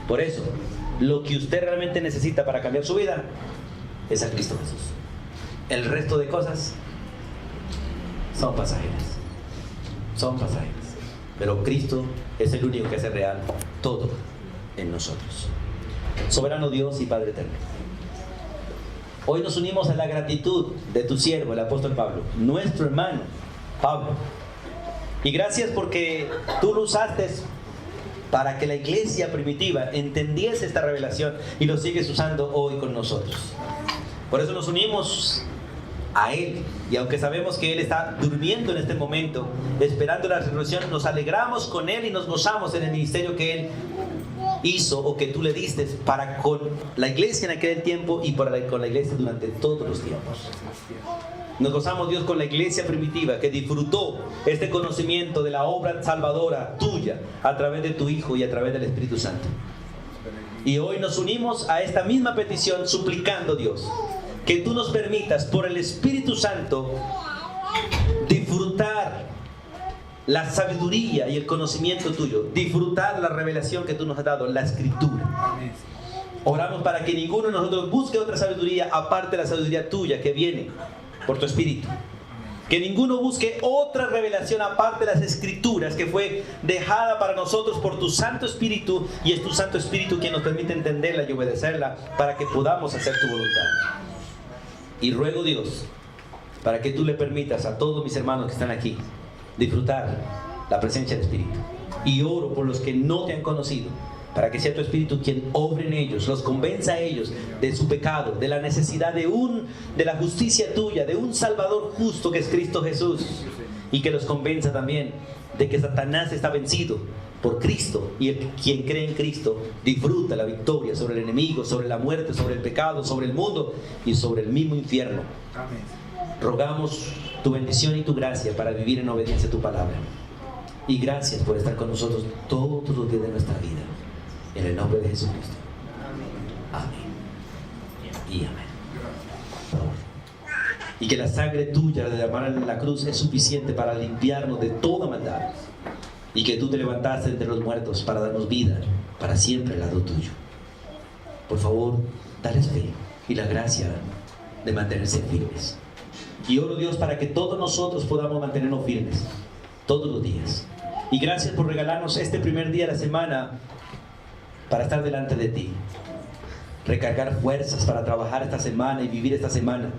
Speaker 1: Por eso, lo que usted realmente necesita para cambiar su vida es a Cristo Jesús. El resto de cosas son pasajeras. Son pasajeras. Pero Cristo es el único que hace real todo en nosotros. Soberano Dios y Padre eterno, Hoy nos unimos a la gratitud de tu siervo, el apóstol Pablo, nuestro hermano Pablo. Y gracias porque tú lo usaste para que la iglesia primitiva entendiese esta revelación y lo sigues usando hoy con nosotros. Por eso nos unimos a Él, y aunque sabemos que Él está durmiendo en este momento, esperando la resurrección, nos alegramos con Él y nos gozamos en el ministerio que Él hizo o que tú le diste para con la iglesia en aquel tiempo y con la iglesia durante todos los tiempos. Nos gozamos, Dios, con la iglesia primitiva que disfrutó este conocimiento de la obra salvadora tuya a través de tu Hijo y a través del Espíritu Santo. Y hoy nos unimos a esta misma petición suplicando, Dios, que tú nos permitas por el Espíritu Santo disfrutar la sabiduría y el conocimiento tuyo, disfrutar la revelación que tú nos has dado, la Escritura. Oramos para que ninguno de nosotros busque otra sabiduría aparte de la sabiduría tuya que viene por tu Espíritu. Que ninguno busque otra revelación aparte de las Escrituras que fue dejada para nosotros por tu Santo Espíritu, y es tu Santo Espíritu quien nos permite entenderla y obedecerla para que podamos hacer tu voluntad. Y ruego, Dios, para que tú le permitas a todos mis hermanos que están aquí disfrutar la presencia del Espíritu. Y oro por los que no te han conocido, para que sea tu Espíritu quien obre en ellos, los convenza a ellos de su pecado, de la necesidad de la justicia tuya, de un Salvador justo que es Cristo Jesús, y que los convenza también de que Satanás está vencido por Cristo, y quien cree en Cristo disfruta la victoria sobre el enemigo, sobre la muerte, sobre el pecado, sobre el mundo y sobre el mismo infierno.
Speaker 2: Amén.
Speaker 1: Rogamos tu bendición y tu gracia para vivir en obediencia a tu palabra. Y gracias por estar con nosotros todos los días de nuestra vida. En el nombre de Jesucristo. Amén. Y amén. Y que la sangre tuya de derramar en la cruz es suficiente para limpiarnos de toda maldad. Y que tú te levantaste entre los muertos para darnos vida para siempre al lado tuyo. Por favor, dales fe y la gracia de mantenerse firmes. Y oro, Dios, para que todos nosotros podamos mantenernos firmes todos los días. Y gracias por regalarnos este primer día de la semana para estar delante de ti, recargar fuerzas para trabajar esta semana y vivir esta semana.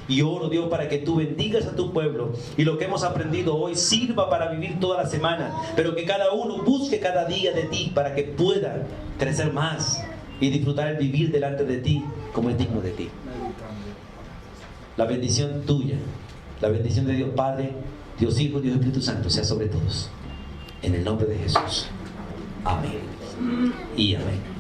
Speaker 1: Y oro, Dios, para que tú bendigas a tu pueblo y lo que hemos aprendido hoy sirva para vivir toda la semana, pero que cada uno busque cada día de ti para que pueda crecer más y disfrutar el vivir delante de ti como es digno de ti. La bendición tuya, la bendición de Dios Padre, Dios Hijo, Dios Espíritu Santo sea sobre todos. En el nombre de Jesús. Amén. Y amén.